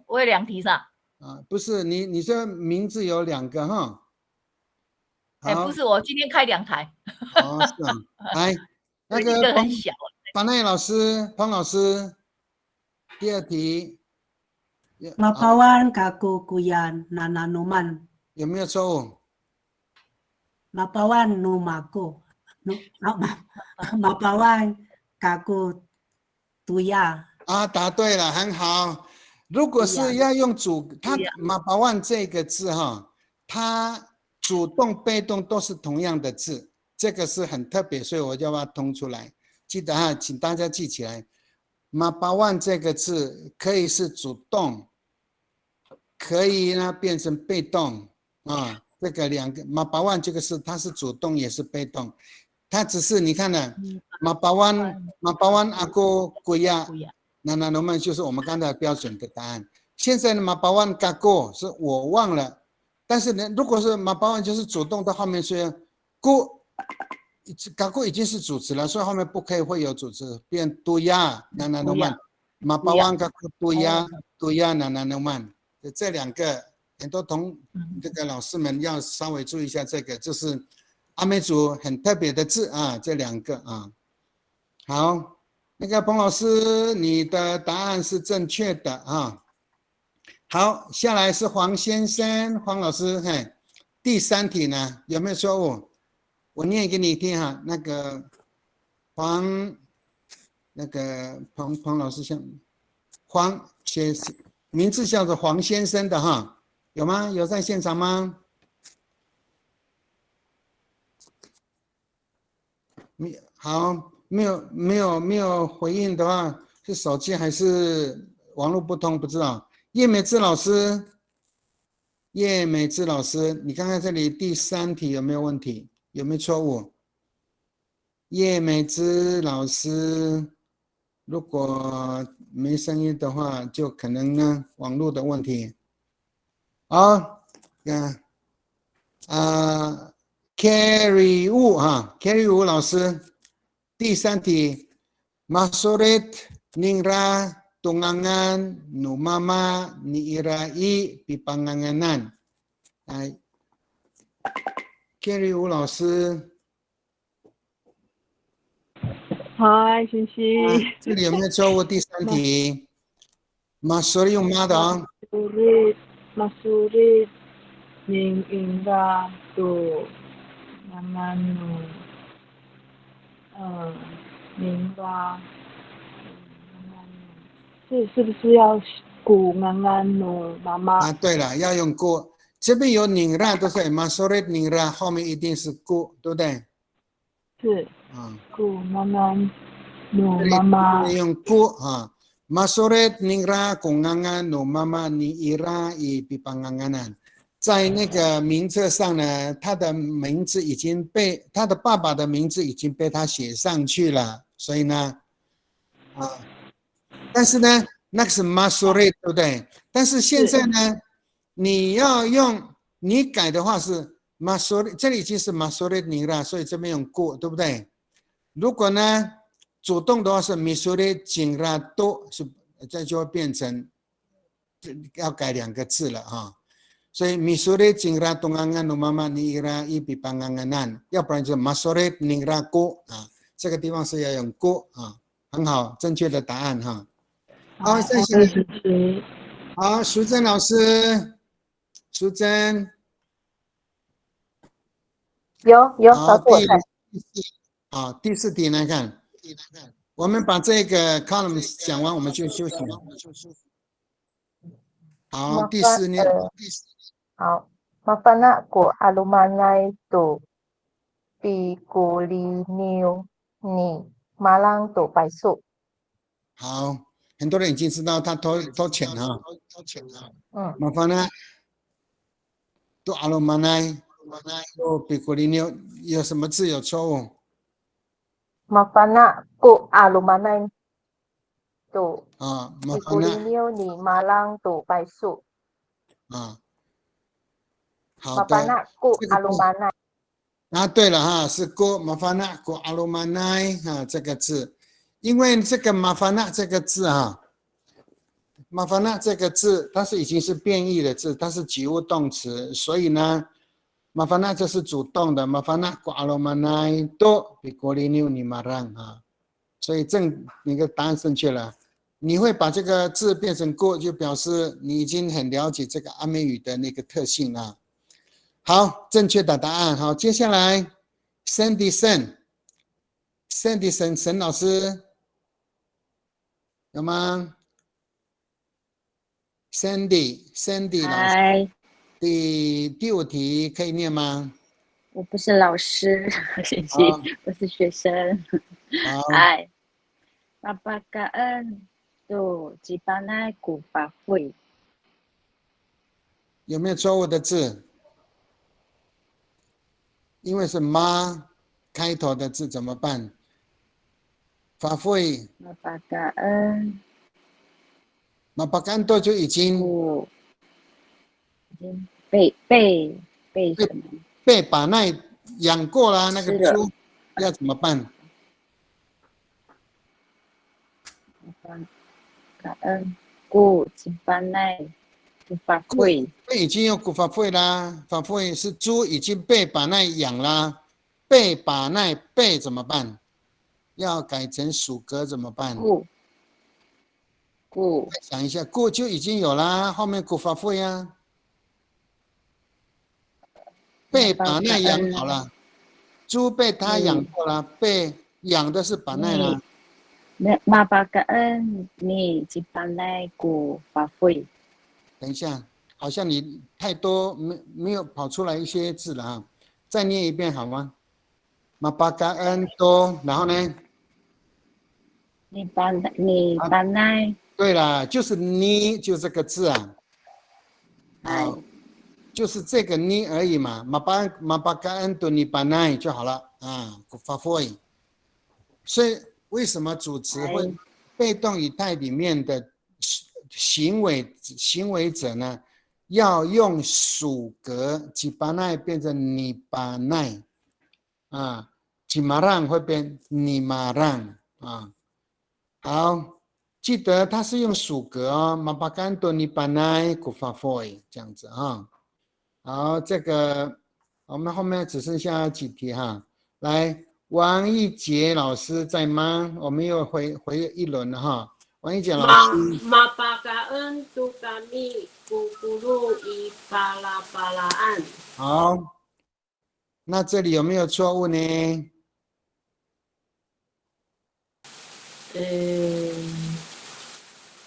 我有2题是吧？不是你说名字有2个哈。不是，我今天开2台。是啊，来，那个一个很小。班奈老师、彭老师，第2题。Mapawan kaku kuyan nananuman. 有没有错误？ Mapawan numako. Mapawan kaku tuya. 答对了，很好。如果是要用它马巴万这个字哈，它主动、被动都是同样的字，这个是很特别，所以我就把它通出来。记得哈，请大家记起来，马巴万这个字可以是主动，可以呢变成被动啊。这个2个马巴万这个是它是主动也是被动，它只是你看呢，马巴万阿哥贵亚。那么就是我们刚才标准的答案。现在呢，马巴万嘎过是我忘了，但是呢，如果是马巴万就是主动到后面说过，嘎过已经是主词了，所以后面不可以会有主词，变多亚那么马巴万嘎过多亚那么这2个很多这个老师们要稍微注意一下，这个就是阿美族很特别的字啊，这2个啊，好。那个彭老师，你的答案是正确的啊。好，下来是黄先生，黄老师，第3题呢有没有错误？我念给你听哈。那个彭老师名字叫做黄先生的哈，有吗？有在现场吗？好。没有回应的话，是手机还是网络不通？不知道。叶美智老师，你看看这里第3题有没有问题？有没有错误？叶美智老师，如果没声音的话，就可能呢网络的问题。好，Carry Wu 老师。第3题 ，Masoret ningra tungangan numama niirai pipanganganan。来 ，Carry 吴老师。嗨，欣欣。这里有没有错误？第3题 ，Masoret 用妈的啊。Masoret ningra tungangan明吧，是不是要古安安努妈妈？对了，要用古。这边有拧ra都是 masoret 拧ra，后面一定是古，对不对？是。古安安努妈妈。用古masoret 拧ra 古安安努妈妈你ira i pipanganganan。在那个名册上呢，他的名字已经被他的爸爸的名字已经被他写上去了，所以呢，但是呢，那个是 masoret 对不对？但是现在呢，你要用你改的话是 masoret， 这里已经是 masoret 你了，所以这边用过，对不对？如果呢主动的话是 masoret 紧啦都是，这就会变成要改2个字了哈。所以 Misore cingra tungangan numama niira i pipanganganan， 要不然就 Masore ningra go 这个地方是要用 go 很好，正确的答案哈。好，谢谢。好，淑珍老师，淑珍。有找我看。第4题来看，我们把这个 column 讲完，我们就休息。好，第4念。好，Mafana ko alumanay to pikuliniw ni malang to paisu。好，很多人已经知道他偷钱哈。Mafana to alumanay to pikuliniw有什么字有错误？ Mafana ko alumanay to pikuliniw ni malang to paisu。啊。好的， Mafana ku 这个 alumanai。啊，对了哈，是 go mafana go alumanai 啊这个字，因为这个 mafana 这个字啊。mafana 这个字，它是已经是变义的字，它是及物动词，所以呢 ，mafana 这是主动的 ，mafana ko alumanai do bikoliniu ni marang 啊，所以你的答案正确了。你会把这个字变成 go， 就表示你已经很了解这个阿美语的那个特性了。好，正确的答案。好，接下来 Sandy Sen 沈老师有吗？Sandy 老师，嗨，第五题可以念吗？我不是老师，谢谢，好，我是学生。好，嗨，Mapagkaan tu Jipanai ku Pahui。有没有错误的字？因为是妈开头的字怎么办？法会 Mapagkaan 多就已经被什么？被把那养过了那个吃了猪要怎么办？感恩故Jipanai ku Pahui。已经有古法会啦，法会是猪已经被把那养啦，被把那被怎么办？要改成属格怎么办？故想一下，故就已经有啦，后面古法会啊，被把那养好了，猪被他养过了，被养的是把那啦。Mapagkaan ni Jipanai ku Pahui。等一下，好像你太多没有跑出来一些字了啊，再念一遍好吗？Mapagkaan多，然后呢？你Panai。对了，就是你，就这个字啊。好，就是这个你而已嘛。Mapagkaan to ni panai 就好了啊。发挥。所以为什么主词会被动语态里面的行为者呢，要用属格，吉巴奈变成你巴奈啊，吉马让会变你马让啊。好，记得它是用属格哦，马巴干多尼巴奈古法 foi 这样子啊。好，这个我们后面只剩下几题哈。来，王一杰老师在吗？我们又回一轮了哈。王一杰老师。Mapagkaan tu kami kukulu I pala-palaan。好，那这里有没有错误呢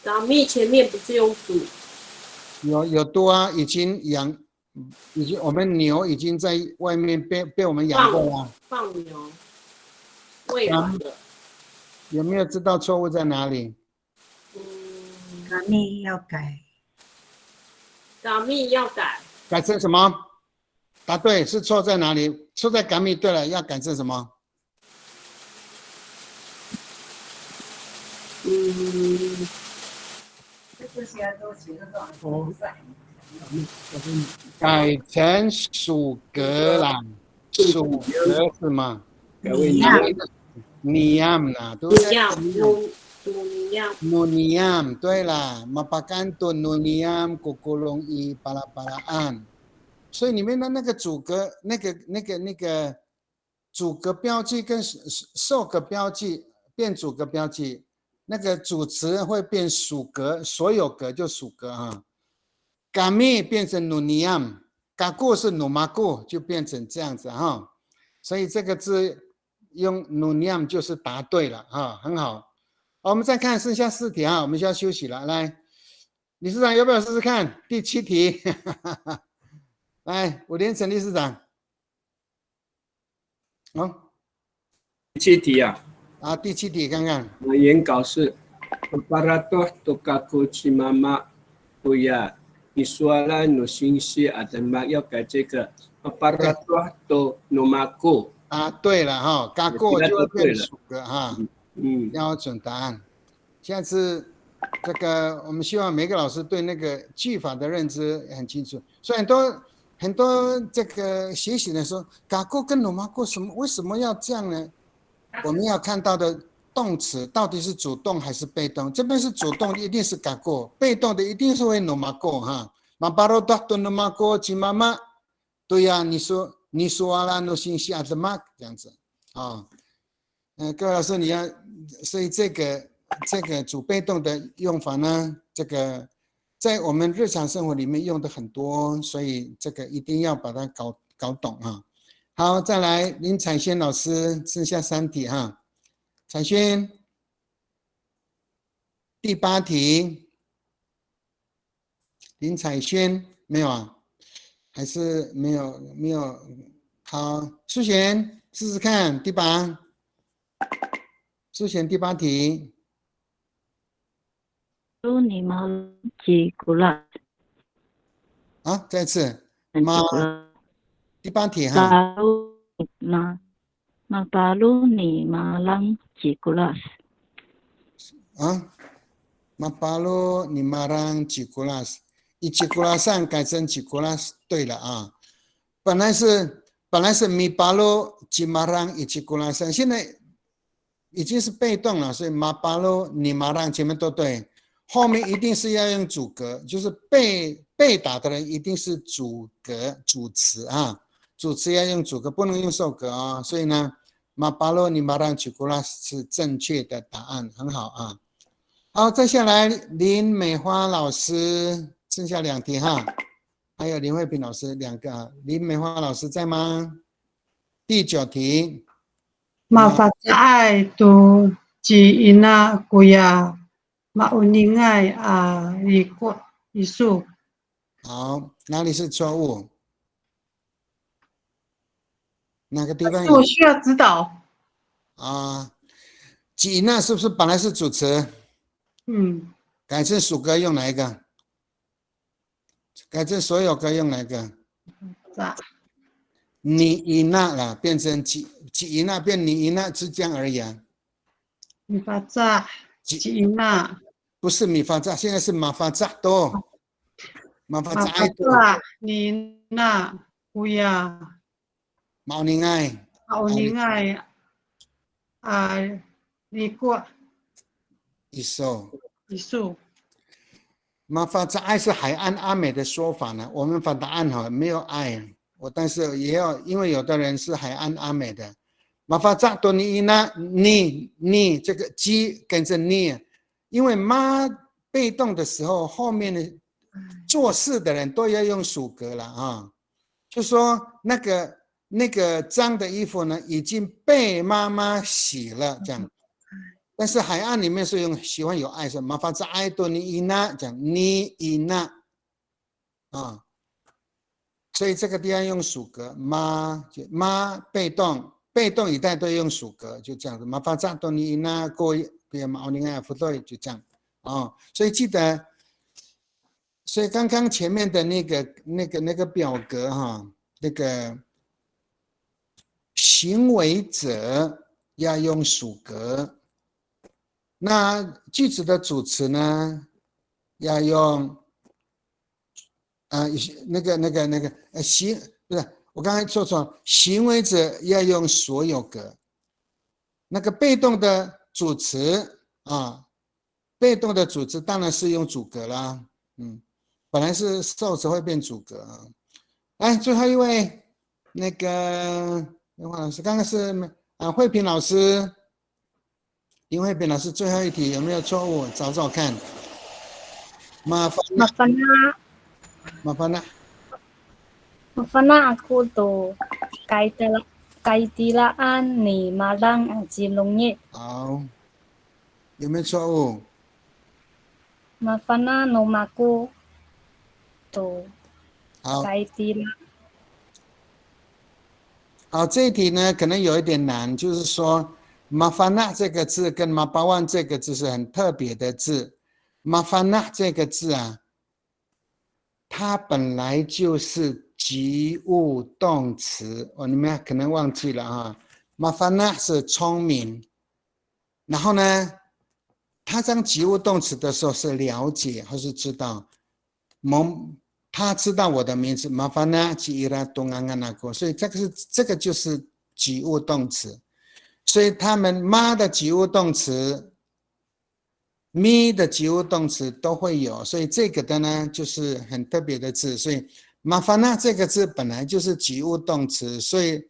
？kami前面不是用主？有多啊，已经我们牛已经在外面被我们养过了。放牛，喂完了。有没有知道错误在哪里？kami 要改。kami 要改。改成什么？答对，是错在哪里？错在kami。对了，要改成什么？改成属格啦，属格是吗？尼亚姆啦，对不对？努尼亚姆，对啦，马巴干多努尼亚姆，古古隆伊巴拉巴拉安。所以里面的那个主格，那个主格标记跟受格标记变主格标记，那个主词会变属格，所有格就属格啊。kami 变成努尼亚姆，嘎固是努马固，就变成这样子哈。所以这个字用努尼亚姆就是答对了哈，很好。好，我们再看剩下4题啊，我们就要休息了。来，理事长要不要试试看第7题？来，伍连成理事长。好，第7题啊。啊，第7题看看。原稿是 Aparato tokaku chimama puya isuala no shinshi adama 要改这个 Aparato to nomaku。啊，对了哈，嘎过就会变属格哈。标准答案。下次这个我们希望每个老师对那个句法的认知很清楚。所以很多这个学习的时候，嘎过跟罗马过为什么要这样呢？我们要看到的动词到底是主动还是被动？这边是主动的，一定是嘎过；被动的一定是会罗马过哈。马巴罗达多罗马过吉妈妈，对呀，你说阿拉诺信息阿德玛这样子啊。各位老师，所以这个主被动的用法呢，这个在我们日常生活里面用的很多，所以这个一定要把它搞懂啊。好，再来林彩萱老师，剩下3题哈。彩萱，第8题，林彩萱没有啊？还是没有？好，苏璇试试看第8。苏璇第8题。你马吉古拉。啊，再次，第8题哈。马巴鲁尼马朗吉古拉。啊，马巴鲁尼马朗吉古拉斯，以吉古拉上改成吉古拉斯，对了啊。本来是米巴鲁吉马朗以吉古拉上，现在已经是被动了，所以马巴鲁尼马朗前面都对，后面一定是要用主格，就是被打的人一定是主格主词啊，主词要用主格，不能用受格啊。所以呢，马巴罗尼马朗吉古拉是正确的答案，很好啊。好，再下来林美花老师，剩下2题哈，还有林慧萍老师2个啊。林美花老师在吗？第9题。马法在都吉伊那古亚马乌尼爱啊一数。好，哪里是错误？哪个地方？我需要指导。啊，吉那是不是本来是主词？改成属格用哪一个？改成所有格用哪一个？你伊那啦，变成吉伊那变你伊那，是这样而已啊。米法扎吉伊那不是米法扎，现在是马法扎多。马法扎爱多。你那乌呀。毛宁爱。毛宁爱啊，你过。一首。马法扎爱是海岸阿美的说法呢，我们法达岸哈没有爱。但是也有，因为有的人是海岸阿美的，马法扎多尼伊那你这个鸡跟着你，因为妈被动的时候，后面的做事的人都要用属格了啊，就说那个脏的衣服呢已经被妈妈洗了这样，但是海岸里面是喜欢有爱，说马法扎爱多尼伊那讲你伊那啊。所以这个地方用属格，妈被动语态都用属格，就这样子。马法扎多尼那过马尼亚不对，就这样啊。所以记得，所以刚刚前面的那个表格哈，那个行为者要用属格，那句子的主词呢要用。不是，我刚才说错，行为者要用所有格。那个被动的主词啊，被动的主词当然是用主格啦。本来是受词会变主格啊。来，最后一位，那个林华老师，刚刚是慧萍老师，林慧萍老师最后一题有没有错误？找找看。麻烦啦。Mafana aku tu kaitilaan ni malang jilungit. 好，有没有错误？ Mafana nomaku tu 好， kaitila。好，这一题呢可能有一点难，就是说，mafana 这个字跟 mabawan 这个字是很特别的字。mafana 这个字啊，它本来就是及物动词，你们可能忘记了啊。mafana 是聪明，然后呢，他当及物动词的时候是了解或是知道，他知道我的名字，麻烦呢吉伊拉东安安那国，所以这个就是及物动词。所以他们妈的及物动词，咪的及物动词都会有，所以这个的呢就是很特别的字。所以麻烦呢这个字本来就是及物动词，所以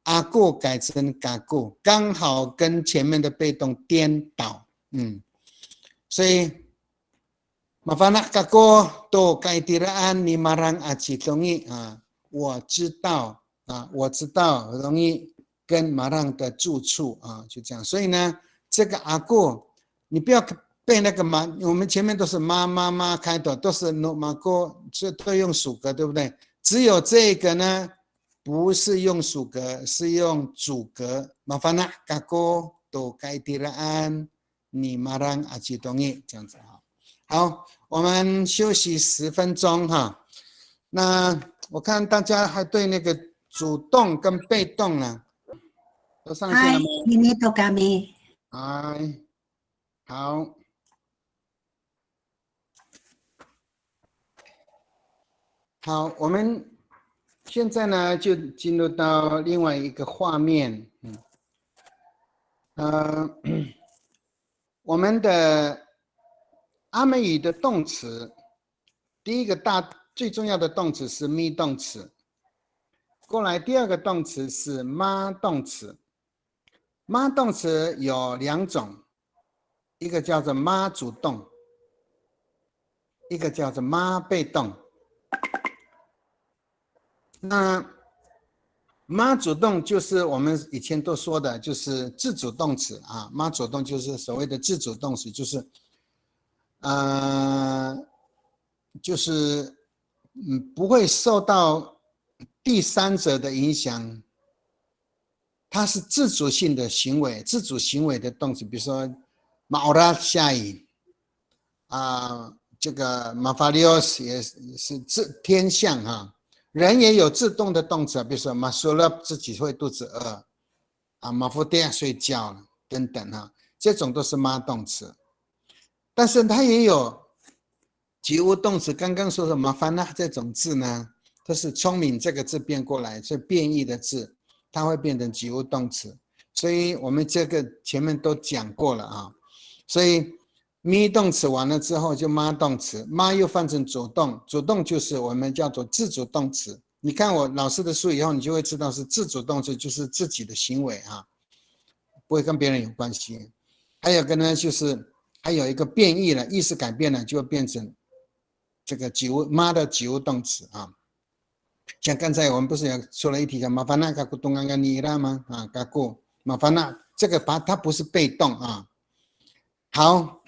阿固改成嘎固，刚好跟前面的被动颠倒。所以麻烦了嘎固都改地了安你马上阿吉容易啊，我知道啊，我知道容易。跟马浪的住处啊，就这样。所以呢，这个阿固，你不要背那个妈，我们前面都是妈开头，都是诺马固，这都用属格，对不对？只有这个呢，不是用属格，是用主格。麻烦了，嘎固都该地了安，你马浪阿吉同意这样子哈。好，我们休息10分钟哈。那我看大家还对那个主动跟被动呢。都上线了吗？ini to kami。哎，好，好，我们现在呢就进入到另外一个画面，我们的阿美语的动词，第一个最重要的动词是咪动词，过来第二个动词是妈动词。妈动词有2种，一个叫做妈主动，一个叫做妈被动。那妈主动就是我们以前都说的，就是自主动词啊。妈主动就是所谓的自主动词，就是不会受到第三者的影响。它是自主性的行为，自主行为的动词，比如说马拉下雨这个马法利奥斯也是天象哈。人也有自动的动词，比如说马苏勒自己会肚子饿马夫爹睡觉了等等哈，这种都是妈动词。但是它也有及物动词，刚刚说的麻烦呢这种字呢，它是聪明这个字变过来，是变异的字。它会变成及物动词，所以我们这个前面都讲过了啊。所以咪动词完了之后就妈动词，妈又换成主动，主动就是我们叫做自主动词。你看我老师的书以后，你就会知道是自主动词，就是自己的行为啊，不会跟别人有关系。还有个呢，就是还有一个变异了，意思改变了，就会变成这个妈的及物动词啊。像刚才我们不是有说了一题叫麻烦那嘎古东安安尼拉吗？嘎古麻烦那这个它不是被动啊。好，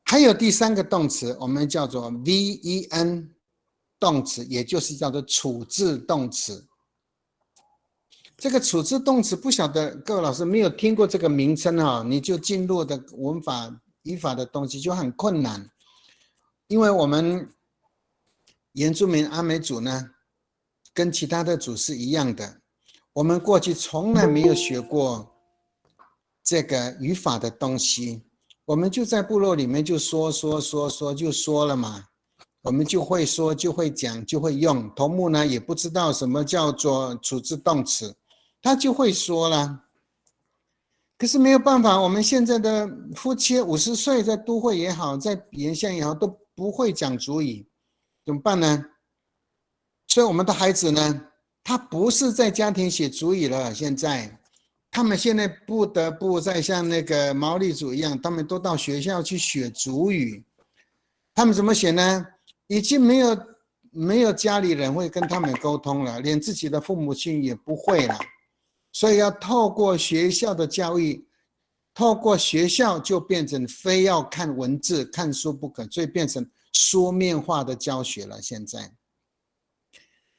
还有第3个动词，我们叫做 VEN 动词，也就是叫做处置动词。这个处置动词不晓得各位老师没有听过这个名称啊，你就进入的文法语法的东西就很困难，因为我们原住民阿美族呢，跟其他的族是一样的，我们过去从来没有学过这个语法的东西，我们就在部落里面就说就说了嘛，我们就会说就会讲就会用，头目呢也不知道什么叫做处置动词，他就会说了。可是没有办法，我们现在的夫妻50岁，在都会也好，在原乡也好，都不会讲族语。怎么办呢？所以我们的孩子呢，他不是在家庭写族语了，现在他们现在不得不再像那个毛利族一样，他们都到学校去学族语。他们怎么写呢？已经没有家里人会跟他们沟通了，连自己的父母亲也不会了，所以要透过学校的教育，透过学校就变成非要看文字看书不可，所以变成书面化的教学了。现在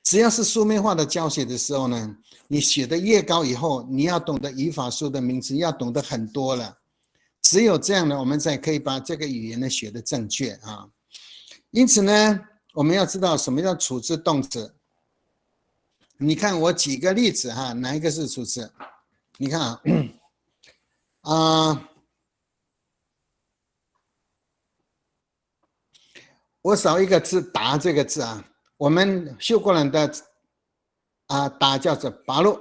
只要是书面化的教学的时候呢，你学的越高以后，你要懂得语法书的名词要懂得很多了，只有这样呢，我们才可以把这个语言呢学得正确啊。因此呢，我们要知道什么叫处置动词。你看我举个例子哈，哪一个是处置？你看我少一个字达这个字啊，我们修过人的达叫做巴路，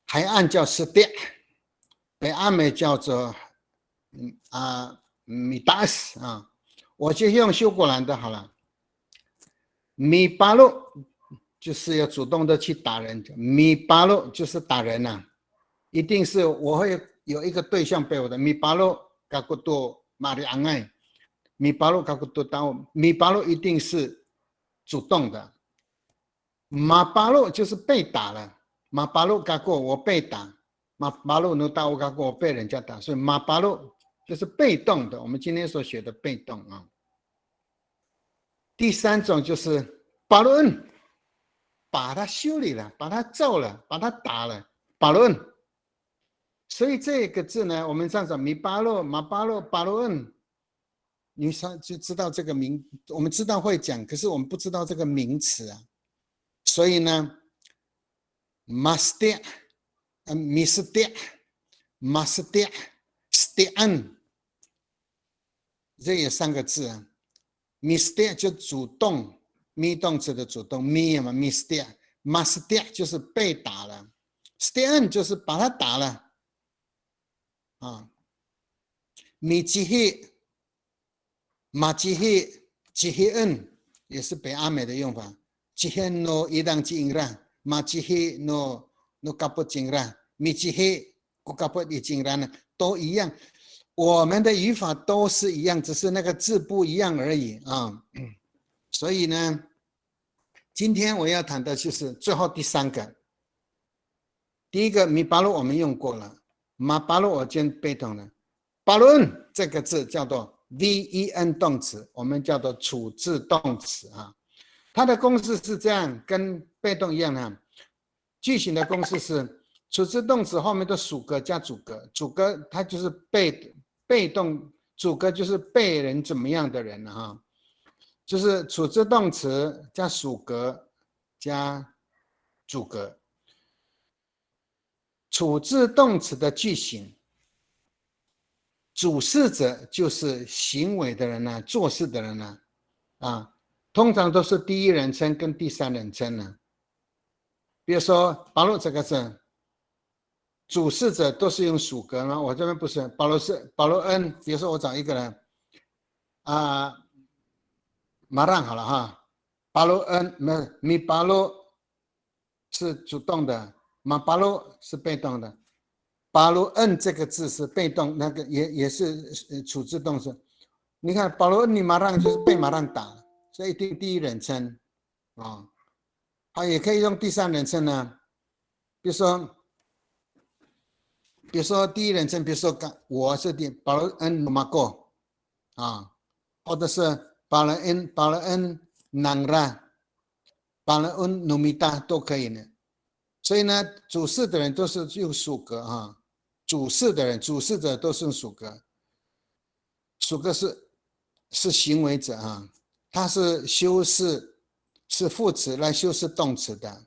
海岸叫斯迭，北阿美叫做米达斯啊，我就用修过人的好了。米巴路就是要主动的去打人，米巴路就是打人啊，一定是我会有一个对象被我的米巴路嘎古多马里昂爱。米巴路嘎古多打我，米巴路一定是主动的。马巴路就是被打了，马巴路嘎过我被打，马巴路能打我嘎过我被人家打，所以马巴路就是被动的。我们今天所学的被动啊。第三种就是巴路恩，把他修理了，把他揍了，把他打了，巴路恩。所以这个字呢，我们上讲米巴路、马巴路、巴路恩。你就知道这个名，我们知道会讲，可是我们不知道这个名词啊。所以呢 ，mastia、mistia、mastia、stian， 这也3个字啊。mistia 就主动，mi 动词的主动 ，mi 嘛 mistia，mastia 就是被打了 ，stian 就是把他打了啊。米吉希。马吉希、吉希恩也是北阿美的用法。吉希诺伊当吉英拉，马吉希诺卡布金拉，米吉希古卡布伊金拉呢，都一样。我们的语法都是一样，只是那个字不一样而已啊。所以呢，今天我要谈的就是最后第3个。第一个米巴路我们用过了，马巴路我今天被动了。巴路恩这个字叫做VEN 动词，我们叫做处置动词啊。它的公式是这样，跟被动一样啊。句型的公式是处置动词后面的属格加主格，主格它就是被动，主格就是被人怎么样的人啊。就是处置动词加属格加主格。处置动词的句型。主事者就是行为的人啊，做事的人啊，通常都是第一人称跟第三人称呢。比如说保罗这个字，主事者都是用属格吗？我这边不是，保罗恩。比如说我找一个人马让好了哈，保罗恩米保罗是主动的，马保罗是被动的。巴鲁恩这个字是被动，那个也是处置动词。你看巴鲁恩你马让就是被马让打了，所以一定第一人称啊。它也可以用第三人称呢，比如说第一人称，比如说我是巴鲁恩努马过啊，或者是巴鲁恩南拉，巴鲁恩努米达都可以呢。所以呢，主事的人都是用属格啊。主事的人，主事者都是用属格，属格是行为者啊，他是修饰，是副词来修饰动词的。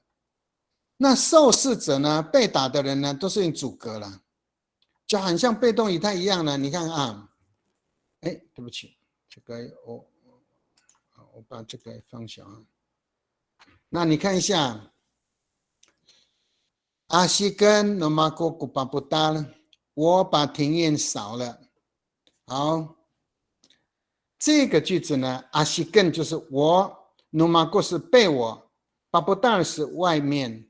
那受事者呢，被打的人呢，都是用主格了，就很像被动语态一样的。你看啊，对不起，这个我把这个放小啊。那你看一下。阿西根诺马古古巴布达了，我把庭院扫了。好，这个句子呢，阿西根就是我，诺马古是被我，巴布达是外面，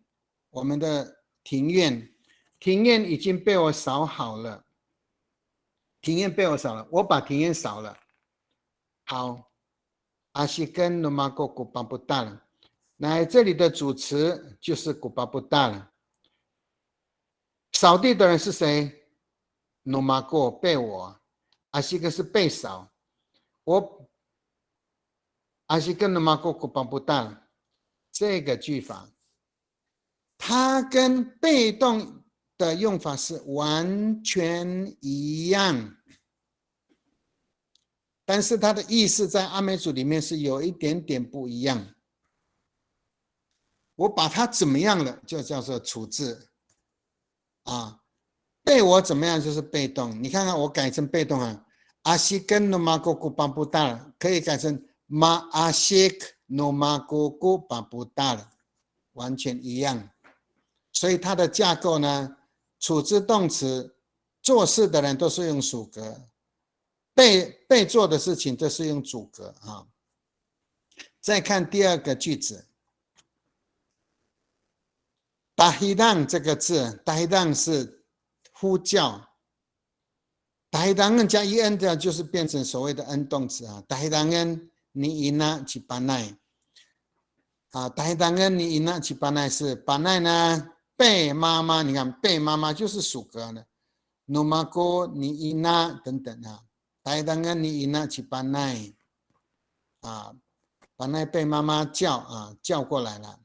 我们的庭院，庭院已经被我扫好了，庭院被我扫了，我把庭院扫了。好，阿西根诺马古古巴布达了，那这里的主词就是古巴布达了。扫地的人是谁？努马过被我，阿西根是被扫，我阿西根努马过古邦不大，这个句法，它跟被动的用法是完全一样，但是它的意思在阿美族里面是有一点点不一样。我把它怎么样了，就叫做处置。被我怎么样就是被动，你看看我改成被动啊，阿西跟诺马古古巴布达了，可以改成马阿西克诺马古古巴布达了，完全一样。所以它的架构呢，处置动词做事的人都是用属格，被做的事情都是用主格啊。再看第二个句子。达希当这个字，达希当是呼叫，达希当恩加en的，就是变成所谓的恩动词啊。达希当恩你ina ci panai啊，达希当恩你ina ci panai是panai呢被妈妈，你看被妈妈就是属格的，nomako你ina等等啊，达希当恩你ina ci panai啊，panai被妈妈叫啊叫过来了。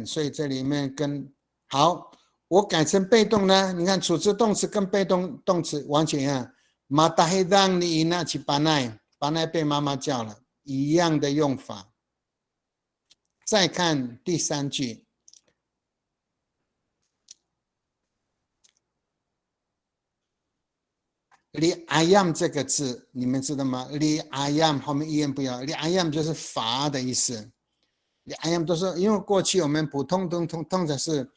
所以这里面跟好，我改成被动呢？你看处置动词跟被动动词完全一样。马达黑当你那去巴奈被妈妈叫了，一样的用法。再看第三句，li ayam 这个字你们知道吗？ li ayam 后面 en 不要 ，li ayam 就是罚的意思。ayam 都是因为过去我们普通通常是，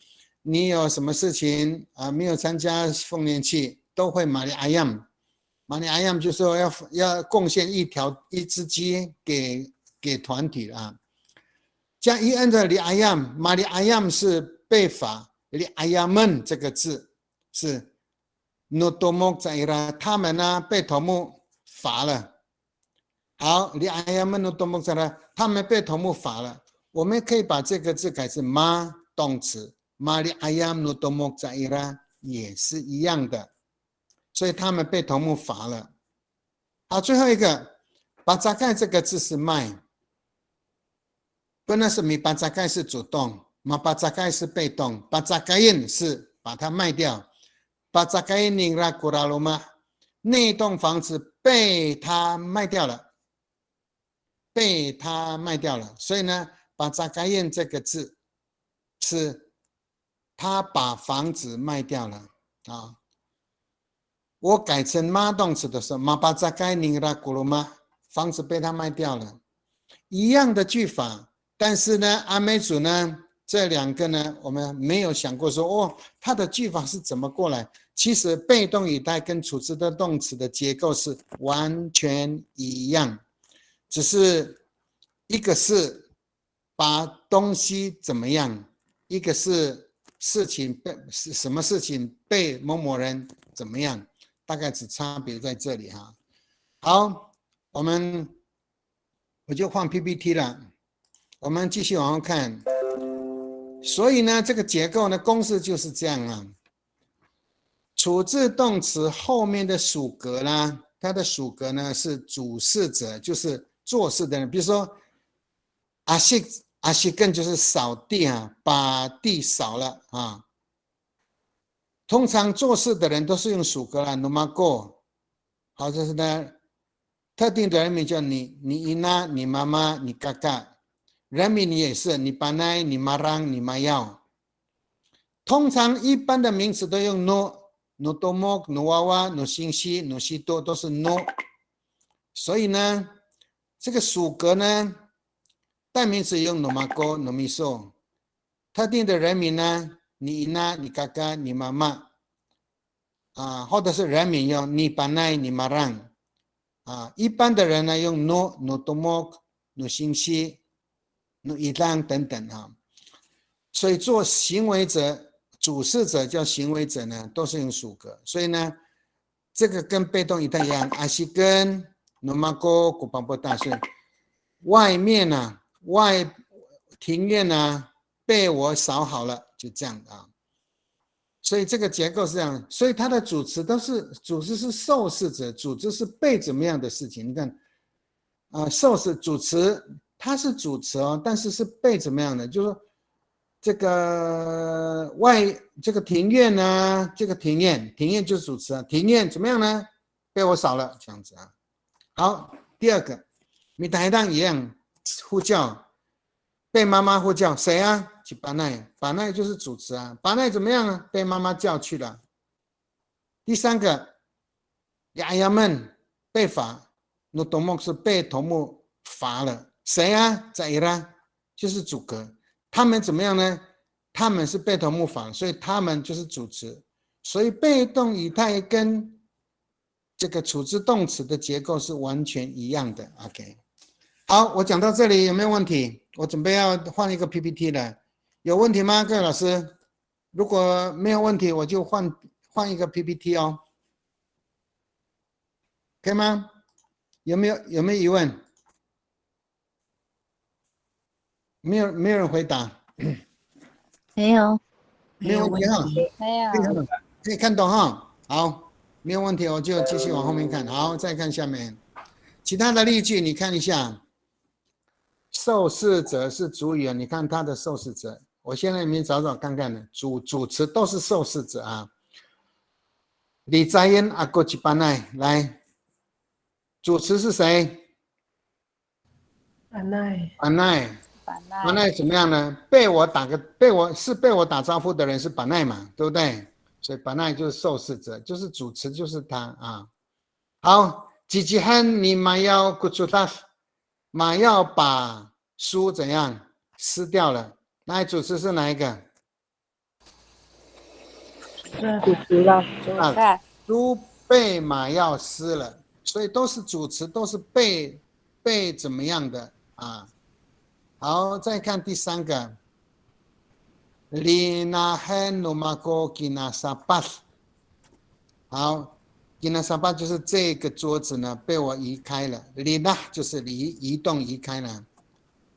你有什么事情啊没有参加丰年期，都会马里 ayam， 马里 ayam 就是说要贡献一只鸡给团体啊。加 en 的里 ayam， 马里 ayam 是被罚，里 ayamen 这个字是 notomok zaira， 他们呢被头目罚了。好，里 ayamen notomok zaira， 他们被头目罚了。我们可以把这个字改成妈动词，马里阿亚姆多莫扎伊拉也是一样的，所以他们被头目罚了。好，最后一个巴扎盖这个字是卖，不能是米巴扎盖是主动，马巴扎盖是被动，巴扎盖因是把它卖掉，巴扎盖因尼拉古拉罗马那栋房子被他卖掉了，被他卖掉了，所以呢。巴扎盖燕这个字是他把房子卖掉了啊。我改成妈动词的时候，马巴扎盖尼拉古鲁玛，房子被他卖掉了，一样的句法。但是呢，阿美族呢，这两个呢，我们没有想过说哦，它的句法是怎么过来？其实被动语态跟处置的动词的结构是完全一样，只是一个是。把东西怎么样？一个是事情被什么事情被某某人怎么样？大概只差别在这里哈。好，我就换 PPT 了，我们继续往后看。所以呢，这个结构呢，公式就是这样啊。处置动词后面的属格啦，它的属格呢是主事者，就是做事的人，比如说。阿西根就是扫地啊，把地扫了啊。通常做事的人都是用属格啦 ，nomago。好，这是呢，特定的人名叫你伊娜、你妈妈、你嘎嘎。人名你也是，你巴奈、你马让、你妈要。通常一般的名词都用 no、no tomok、no wawa、no星西、no西多都是 no。所以呢，这个属格呢。代名词用 nomago、nomiso， 特定的人名呢，你伊娜、你嘎嘎、你妈妈，啊，或者是人名用你巴奈、你马让，啊，一般的人呢用 no、no tomok、no星西、no伊朗等等啊，所以做行为者、主事者叫行为者呢，都是用属格，所以呢，这个跟被动语态一样，阿西跟 nomago 古邦波大顺，外面呢。庭院呢被我扫好了，就这样啊。所以这个结构是这样，所以它的主词是受事者，主词是被怎么样的事情？你看受是主词，它是主词哦，但是是被怎么样的？就是说这个这个庭院呢，这个庭院就是主词啊，庭院怎么样呢？被我扫了，这样子啊。好，第二个，米台当一样。呼叫，被妈妈呼叫，谁啊？去巴奈，巴奈就是主词啊。巴奈怎么样啊？被妈妈叫去了。第三个，亚亚们，被罚，那头目是被头目罚了，谁啊？在伊拉就是主格，他们怎么样呢？他们是被头目罚，所以他们就是主词，所以被动语态跟这个处置动词的结构是完全一样的。OK， 好，我讲到这里有没有问题？我准备要换一个 PPT 了，有问题吗，各位老师？如果没有问题，我就换一个 PPT 哦，可以吗？有没有疑问？没有人回答。没有，没有问题哈，没有，可以看懂哈。好，没有问题，我就继续往后面看。好，再看下面其他的例句，你看一下。受试者是主语，你看他的受试者，我现在你找找看看呢，主词都是受试者啊。李在恩阿哥吉巴奈，来，主词是谁？巴奈，巴奈怎么样呢？被我打招呼的人是巴奈嘛，对不对？所以巴奈就是受试者，就是主词就是他啊。好，吉吉汉你马要古出他，马要把书怎样撕掉了？那主词是哪一个？主词了，书被马要撕了，所以都是主词，都是被怎么样的啊？好，再看第三个。Linahen numako kinasabat。好 ，kinasabat 就是这个桌子呢被我移开了。Lina 就是移动移开了。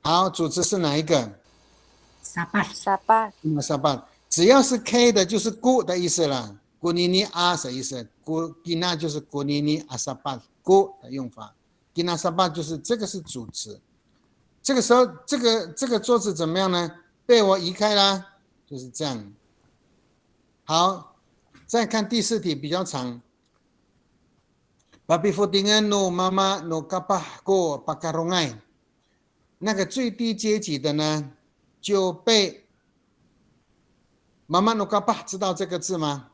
好，主词是哪一个？沙巴，沙巴，只要是 K 的，就是 gu 的意思了。古尼尼阿什意思 ，gina 就是古尼尼阿沙巴 gu 的用法。gina 沙巴就是这个是主词。这个时候，这个桌子怎么样呢？被我移开啦，就是这样。好，再看第四题比较长。Papi fudingan no mama no kapah ko pakarongai。那个最低阶级的呢，就被妈妈 no kapah 知道这个字吗？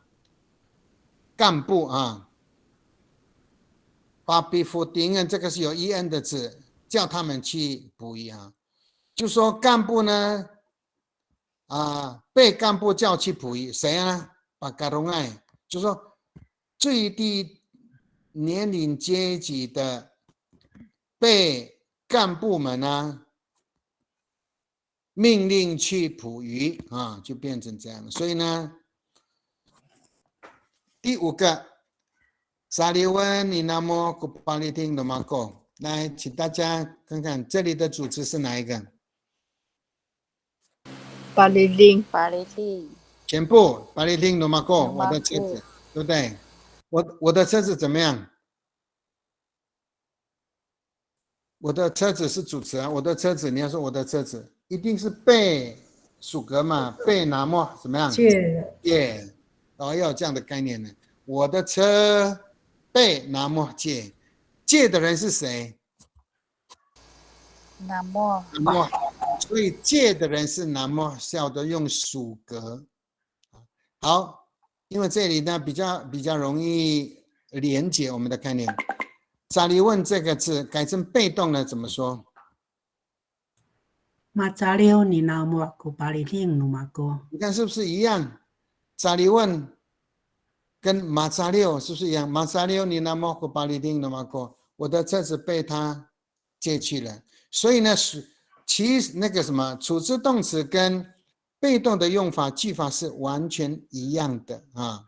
干部啊。Papi fudingan 这个是有 en 的字。叫他们去补遗啊，就说干部呢，被干部叫去补遗，谁啊？把嘎隆爱，就说最低年龄阶级的被干部们呢命令去捕鱼啊，就变成这样。所以呢，第五个，沙利文你那么古巴利汀的马狗。来，请大家看看这里的主词是哪一个？巴利汀，全部巴利汀罗马哥，我的车子，对不对？我的车子怎么样？我的车子是主词啊，我的车子，你要说我的车子，一定是被属格嘛，被拿么怎么样？借，要有这样的概念呢。我的车被拿么借。借的人是谁？那么，所以借的人是那么，要的用属格。好，因为这里呢比较容易连结我们的概念。查理问这个字改成被动了怎么说？马扎溜你那么古巴里汀努马哥，你看是不是一样？查理问跟马扎溜是不是一样？马扎溜你那么古巴里汀努马哥。我的车子被他借去了，所以呢，其实那个什么处置动词跟被动的用法句法是完全一样的啊。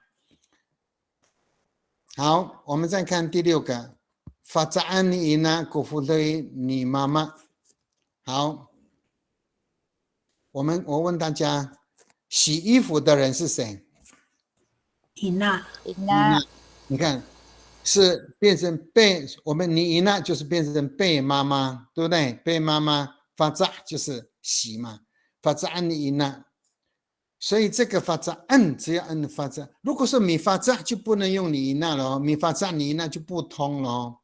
好，我们再看第六个，法扎安尼伊娜古夫雷你妈妈。好，我问大家，洗衣服的人是谁？伊娜，你看。是变成被我们你那就是变成被妈妈，对不对？被妈妈发扎就是洗嘛，发扎按你那，所以这个发扎按只要按发扎，如果是米发扎就不能用你那了，米发扎你那就不通了。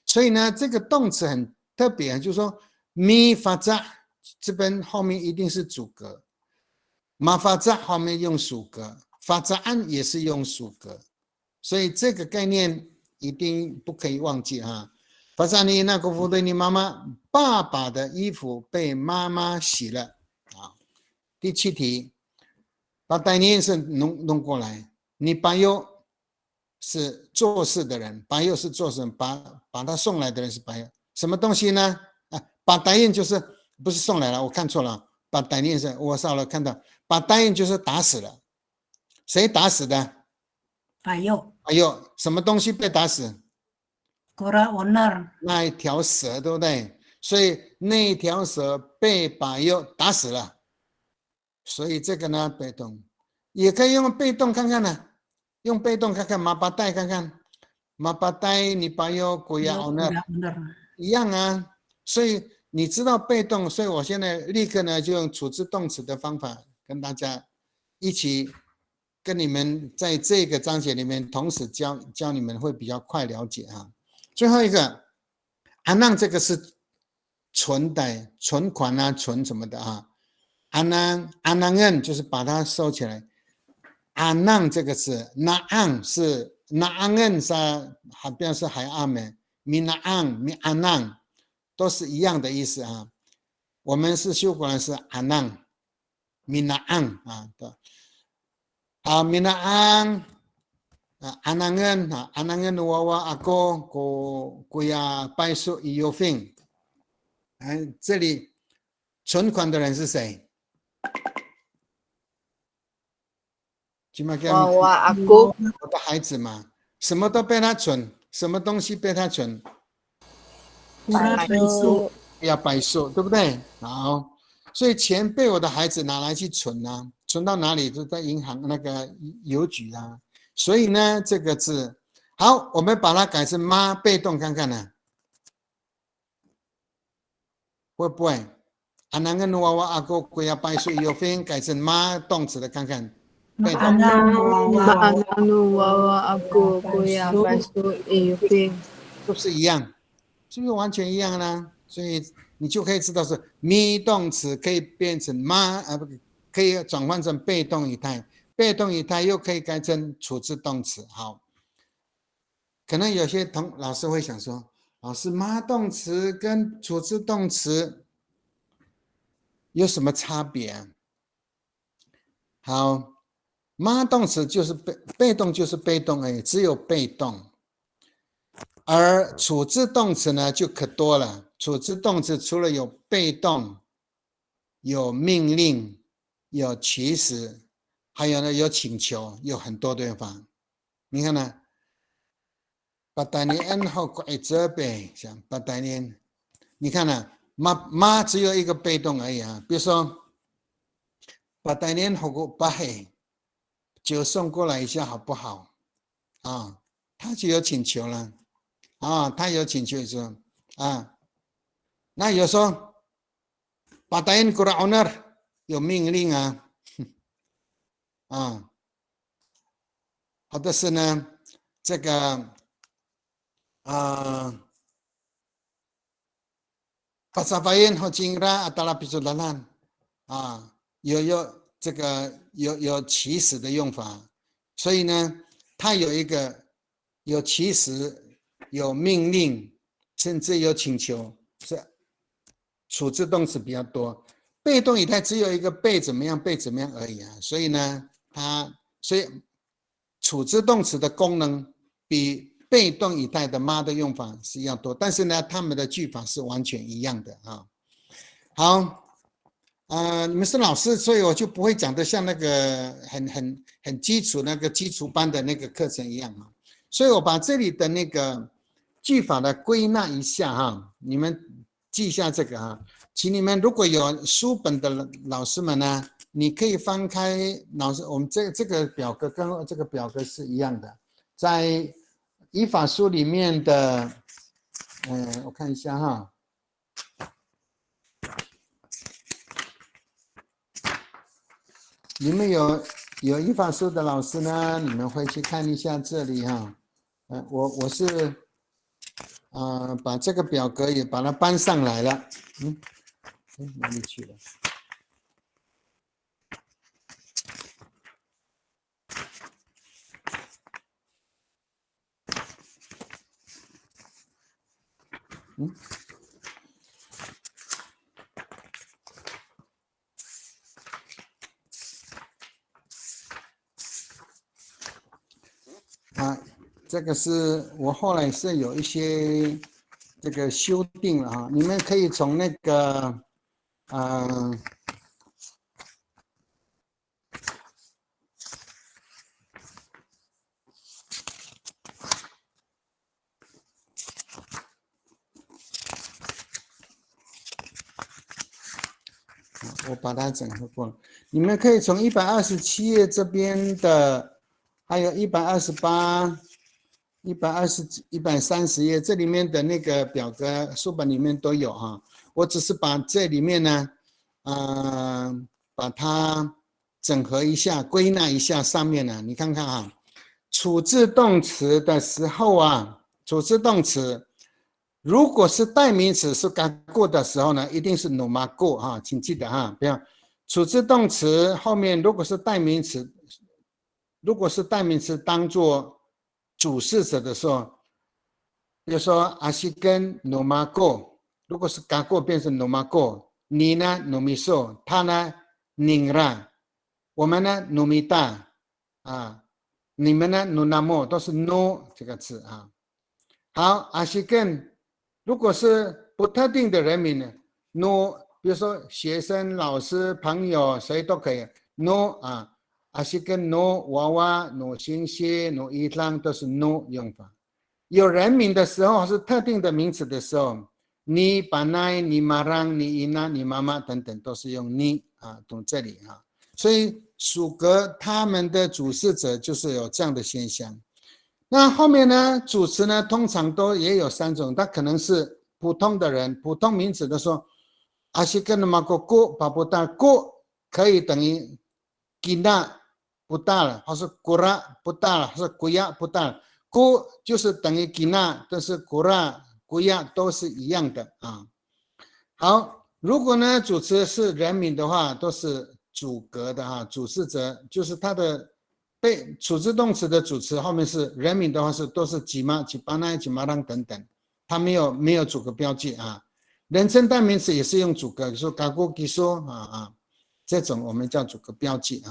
所以呢，这个动词很特别，就是说米发扎这边后面一定是主格，马发扎后面用属格，发扎按也是用属格，所以这个概念。一定不可以忘记啊。法萨尼那个福对你妈妈，爸爸的衣服被妈妈洗了啊。第7题，把代念是弄过来，你巴友是做事的人，巴友是做事人，把他送来的人是巴友，什么东西呢？把代念就是不是送来了，我看错了，把代念是我少了看到，把代念就是打死了，谁打死的？巴友。巴友，什么东西被打死？ Kora owner 那一条蛇，对不对？所以那一条蛇被巴友打死了，所以这个呢被动，也可以用被动看看呢，用被动看看马巴带看看，马巴带你巴友古亚 owner 一样啊，所以你知道被动，所以我现在立刻呢就用处置动词的方法跟大家一起跟你们在这个章节里面同时教你们会比较快了解啊。最后一个，阿囊这个是存的，存款啊，存什么的啊？阿囊恩就是把它收起来。阿囊这个是那昂是那昂恩是还表示海阿美，米那昂米阿囊都是一样的意思啊。我们是修过来是阿囊，米那昂啊的。啊，米那昂。Anangan wawa ako kuya paisu iyofing。这里存款的人是谁？娃娃阿姑，我的孩子嘛，什么都被他存，什么东西被他存？要百数，对不对？好，所以钱被我的孩子拿来去存啊，存到哪里？就在银行那个邮局啊。所以呢，这个字好，我们把它改成妈被动看看呢，会不会？阿南跟娃娃阿哥归要拜数有分改成妈动词的看看。被动。娃娃阿哥归要拜数有分，是不是一样？是不是完全一样呢？所以你就可以知道是咪动词可以变成妈不可以转换成被动语态。被动语态又可以改成处置动词。好，可能有些老师会想说，老师妈动词跟处置动词有什么差别啊？好，妈动词就是被动就是被动而已，只有被动。而处置动词呢就可多了，处置动词除了有被动、有命令、有祈使。还有呢，有请求，有很多对方。你看呢？把代念后改责备，像把代念，你看呢？妈只有一个被动而已啊。比如说，把代念后过把黑，酒送过来一下好不好？啊，他就有请求了。啊，他有请求说啊，那有时候把代念过来 owner 有命令啊。啊，好的是呢，这个pasabayan ho jingra adalah pisulalan 啊，有这个有起始的用法，所以呢，它有一个有起始，有命令，甚至有请求，是处置动词比较多。被动语态只有一个被怎么样而已啊，所以呢。所以处置动词的功能比被动语态的妈的用法是要多，但是呢，他们的句法是完全一样的啊。好，你们是老师，所以我就不会讲的像那个很基础那个基础班的那个课程一样啊。所以我把这里的那个句法的归纳一下哈，你们记一下这个啊。请你们如果有书本的老师们呢。你可以翻开老师，我们这个表格跟这个表格是一样的，在语法书里面的，我看一下哈，你们有语法书的老师呢，你们回去看一下这里哈，我是把这个表格也把它搬上来了，哪里去了？这个是我后来是有一些这个修订了哈，你们可以从那个我把它整合过了，你们可以从127页这边的，还有128、130页这里面的那个表格书本里面都有哈。我只是把这里面呢，把它整合一下、归纳一下上面呢，你看看啊，处置动词的时候啊，处置动词。如果是代名词是刚过的时候呢，一定是 nomago 哈，请记得哈，不要处置动词后面如果是代名词，当做主事者的时候，比如说阿西跟 nomago， 如果是刚过变成 nomago， 你呢 nomiso， 他呢 ningra， 我们呢 nomita 啊，你们呢 nonamo 都是 no 这个字啊。好，阿西跟。如果是不特定的人名呢 ，no， 比如说学生、老师、朋友，谁都可以 ，no 啊，还是跟 no 娃娃、no 星星、no 衣裳都是 no 用法。有人名的时候是特定的名词的时候，你、巴奈、你马让、你伊娜、你妈妈等等都是用你啊，从这里啊，所以属格他们的主事者就是有这样的现象。那后面呢？主词呢，通常都也有3种，它可能是普通的人，普通名词的说，阿西跟那么个过，巴不大过可以等于吉纳不大了，或是古拉不大了，或是古亚不大了，过就是等于吉纳，但是古拉、古亚都是一样的啊。好，如果呢主词是人名的话，都是主格的哈，主事者就是他的。被处置动词的主词后面是人名的话都是几妈、几巴奈、几马浪等等，它没有主格标记啊。人称代名词也是用主格，说嘎咕吉说这种我们叫主格标记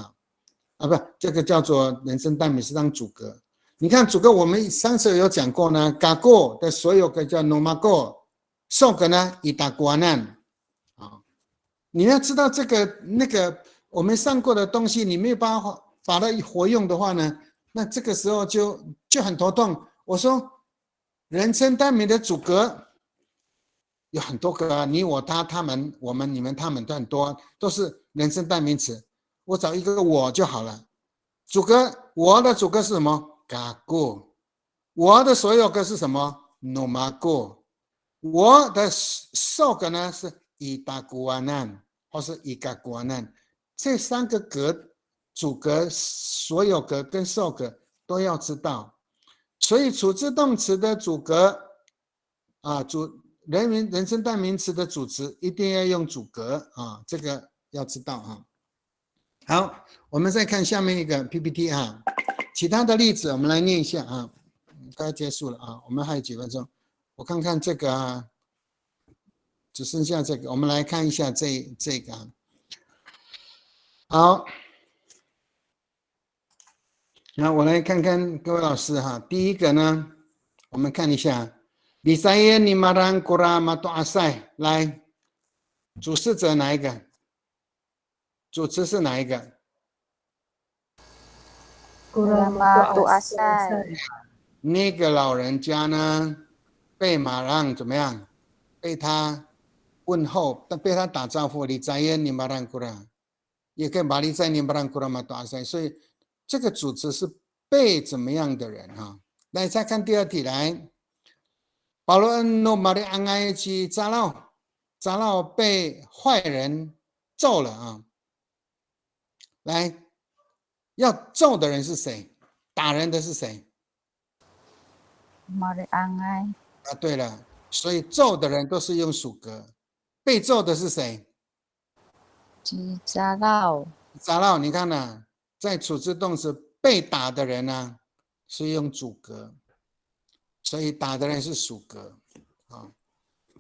不，这个叫做人称代名词当主格。你看主格我们上次有讲过呢，嘎咕的所有个叫 nomago， 受格呢伊达瓜难你要知道这个那个我们上过的东西，你没有办法。把它活用的话呢，那这个时候就很头痛。我说，人称代名的主格有很多个啊，你我他他们我们你们他们都很多，都是人称代名词。我找一个我就好了。主格我的主格是什么？嘎过。我的所有格是什么 ？nomago。我的受格呢是伊达古瓦难或是伊嘎古瓦难，这3个格。主格、所有格跟受格都要知道，所以处置动词的主格人称代名词的主词一定要用主格啊，这个要知道啊。好，我们再看下面一个 PPT 啊，其他的例子我们来念一下啊，该结束了啊，我们还有几分钟，我看看这个只剩下这个，我们来看一下这个啊，好。那我来看看各位老师哈，第一个呢，我们看一下，比赛耶尼马兰古拉马多阿塞，来，主事者哪一个？主词是哪一个？古拉马多阿塞。那个老人家呢，被马让怎么样？被他问候，被他打招呼，比赛耶尼马兰古拉，也可以把比赛尼马兰古拉马多阿塞，所以。这个主词是被怎么样的人哈？来再看第2题来，保罗恩诺马里安埃基扎老被坏人揍了啊！来，要揍的人是谁？打人的是谁？马里安埃啊，对了，所以揍的人都是用属格，被揍的是谁？扎老，你看呢？在处置动词被打的人呢，是用主格，所以打的人是属格啊。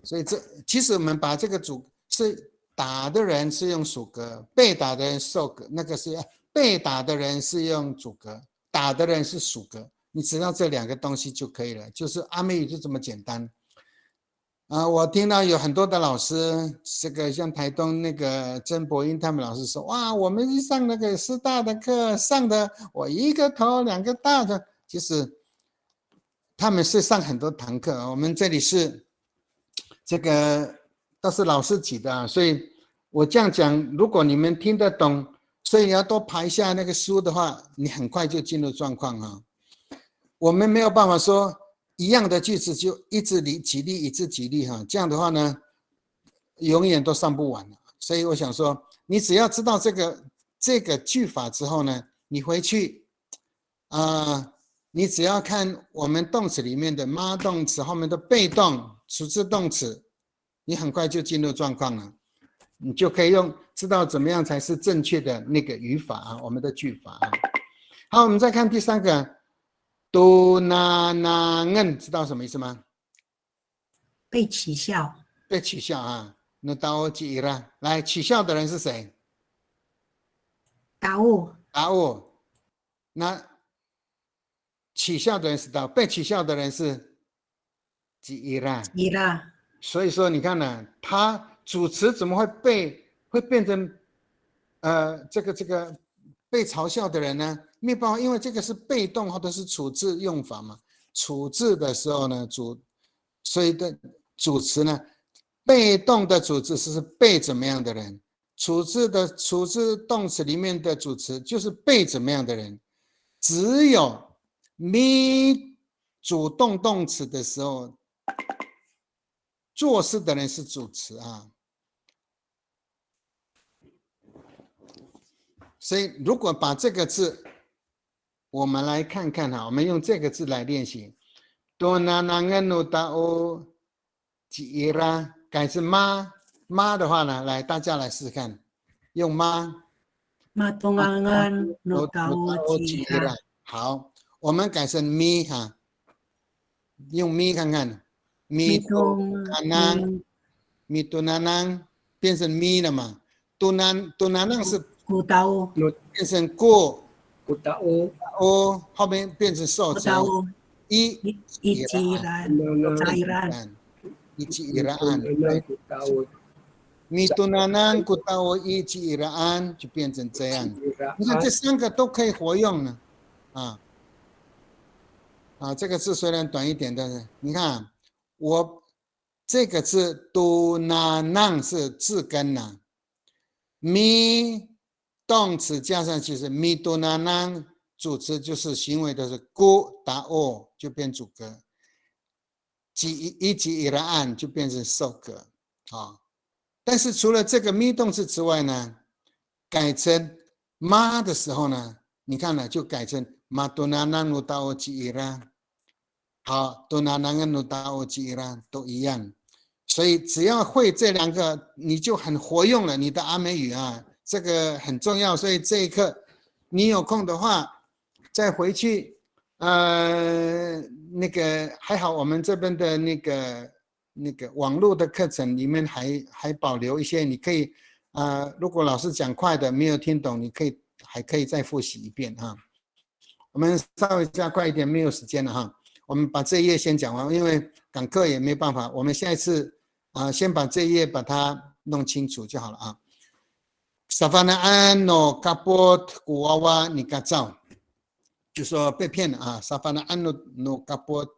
所以其实我们把这个是打的人是用属格，被打的人受格，那个是被打的人是用主格，打的人是属格。你知道这2个东西就可以了，就是阿美语就这么简单。我听到有很多的老师，这个像台东那个曾博英他们老师说，哇，我们一上那个师大的课，上的我1个头2个大的，其实他们是上很多堂课，我们这里是这个都是老师级的，所以我这样讲，如果你们听得懂，所以你要多爬一下那个书的话，你很快就进入状况啊。我们没有办法说一样的句子就一直举例一直举例哈，这样的话呢，永远都上不完了。所以我想说，你只要知道这个句法之后呢，你回去你只要看我们动词里面的妈动词后面的被动处置动词，你很快就进入状况了，你就可以知道怎么样才是正确的那个语法啊，我们的句法啊。好，我们再看第3个。都那恩，知道什么意思吗？被取笑。被取笑啊！那到几了？来，取笑的人是谁？达悟。达悟。那取笑的人是达悟，被取笑的人是几了？几了。所以说，你看呢，他主词怎么会变成这个被嘲笑的人呢？没办法，因为这个是被动或者是处置用法嘛。处置的时候呢，所以的主词呢，被动的主词是被怎么样的人，处置动词里面的主词就是被怎么样的人。只有me主动动词的时候，做事的人是主词啊。所以如果把这个字我们来看看哈，我们用这个字来练习。多那那个努达欧吉拉改成妈的话呢，来大家来试试看，用妈。妈东安安努达欧吉拉。好，我们改成咪哈，用咪看看。咪东安安，咪东安安变成咪了嘛？东安安是古达欧，变成过。古达欧，后面变成受词，一吉兰，米杜纳南古达欧一吉伊拉安就变成这样。你看这3个都可以活用呢，这个字虽然短一点，但是你看我这个字杜纳南是字根呐，米。动词加上去是咪多那南，主词就是行为的是古达欧，就变主格。一吉伊拉安就变成受格啊。但是除了这个咪动词之外呢，改成妈的时候呢，你看呢就改成马多那南努达欧吉伊拉，好，多那南跟努达欧吉伊拉都一样。所以只要会这2个，你就很活用了你的阿美语啊。这个很重要，所以这一课你有空的话再回去，那个还好，我们这边的那个网络的课程里面还保留一些，你可以如果老师讲快的没有听懂，你还可以再复习一遍哈。我们稍微加快一点，没有时间了哈。我们把这一页先讲完，因为赶课也没办法，我们下一次先把这一页把它弄清楚就好了啊。Safanaan no kapot kuwawa ni kacau， 就说被骗了啊。Safanaan no kapot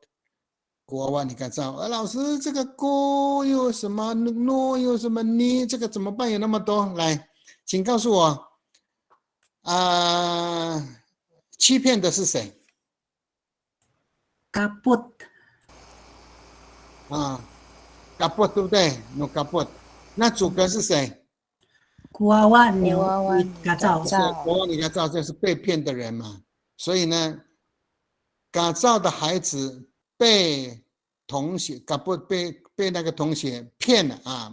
kuwawa ni kacau。老师，这个锅有什么 no 有什么你，这个怎么办？有那么多，来，请告诉我，欺骗的是谁 ？kapot。kapot 对不对 ？no kapot， 那主格是谁？国外你嘎造，国外你嘎造就是被骗的人嘛，所以呢，嘎造的孩子被同学被那个同学骗了啊，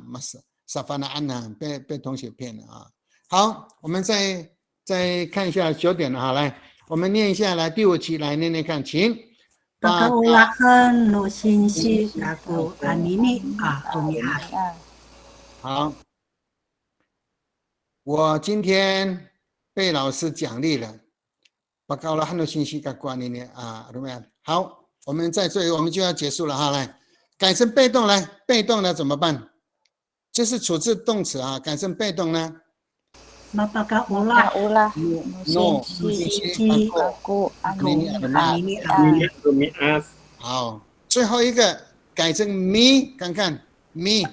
萨法纳安娜被同学骗了啊。好，我们再看一下9点了哈，来，我们念一下来第5题，来念念看，请。Pagkaulahan no sinsi kaku anini rumiat. 好，我今天被老师奖励了，把高了很多信息给关你呢怎么样？好，我们在这里我们就要结束了哈，来改成被动，来被动呢怎么办？这是处置动词啊，改成被动呢？ Mapagkaulah no sinsi kaku anini rumiat 好，最后一个改成 me， 看看 me。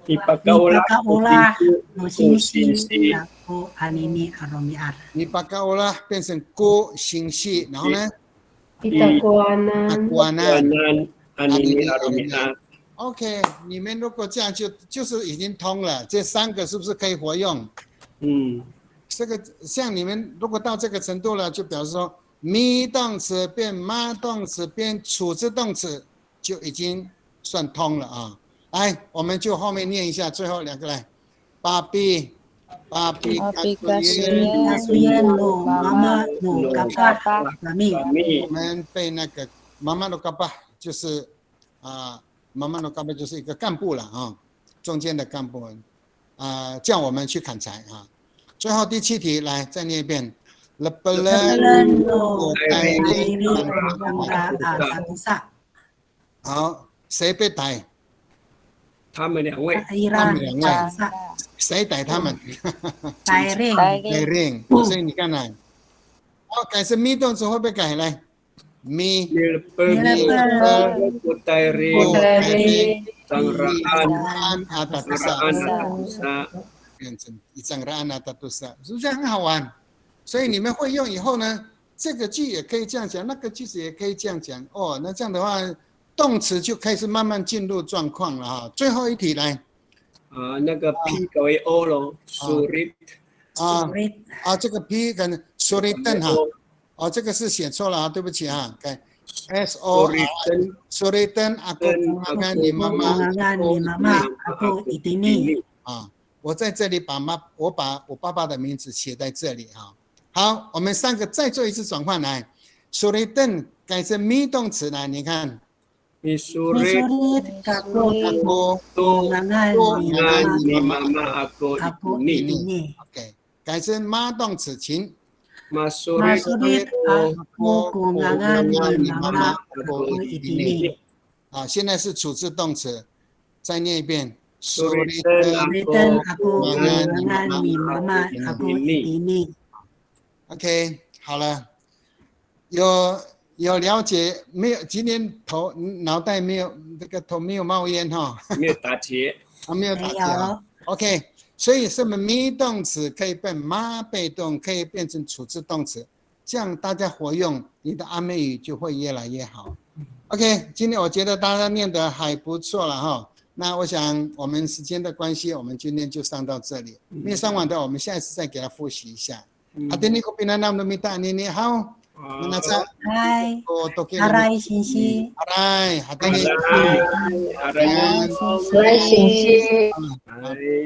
Ipakaulah no sinsi kaku anini rumiat. Ipakaulah 变成 go 形式，然后呢 Itakuanan anini rumiat。 OK， 你们如果这样就是已经通了，这3个是不是可以活用？这个像你们如果到这个程度了，就表示说 me 动词变 ma 动词变处置动词就已经算通了啊。来，我们就后面念一下，最后2个来。Papi kasuyen no mama no kapah kami。我们背那个妈妈的kapah就是妈妈的干部就是一个干部了啊，中间的干部叫我们去砍柴啊。最后第7题，来再念一遍。好，谁被逮？他们2位。谁逮他们？逮令。所以你看呢，改成 me 动词会不会改来？ Mi Putari Sangraan Atatusa 变成Sangraan Atatusa， 是不是很好玩？所以你们会用以后呢，这个句也可以这样讲，那个句子也可以这样讲哦。那这样的话，动词就开始慢慢进入状况了哈。最后一题来，那个 P 改为 O 咯 ，Surit 这个 P 跟 Suritan 哈。这个是写错了啊，对不起啊，改 Suritan aku mengangan你妈妈 aku idini 我在这里我把我爸爸的名字写在这里啊。好，我们3个再做一次转换来 ，Suritan 改成 me 动词来，你看 ，Surit aku mengangan你妈妈 aku idini。 OK， 改成妈动词，请。 Masurit aku mengangan你妈妈 aku idini。 现在是处置动词，再念一遍。Suritan aku mengangan你妈妈 aku idini。 OK， 好了，有了解没有？今天脑袋没有这个头没有冒烟哈？没有打结，没有打结。OK。 所以什么 me 动词可以变 ma 被动，可以变成处置动词，这样大家活用，你的阿美语就会越来越好。OK， 今天我觉得大家念得还不错了哈。那我想我们时间的关系，我们今天就上到这里。没有上完的，我们下一次再给他复习一下。Hati ko pinanam na mita ni how. Hai. Arai sinsi. Arai. Hati ni. Arai sinsi.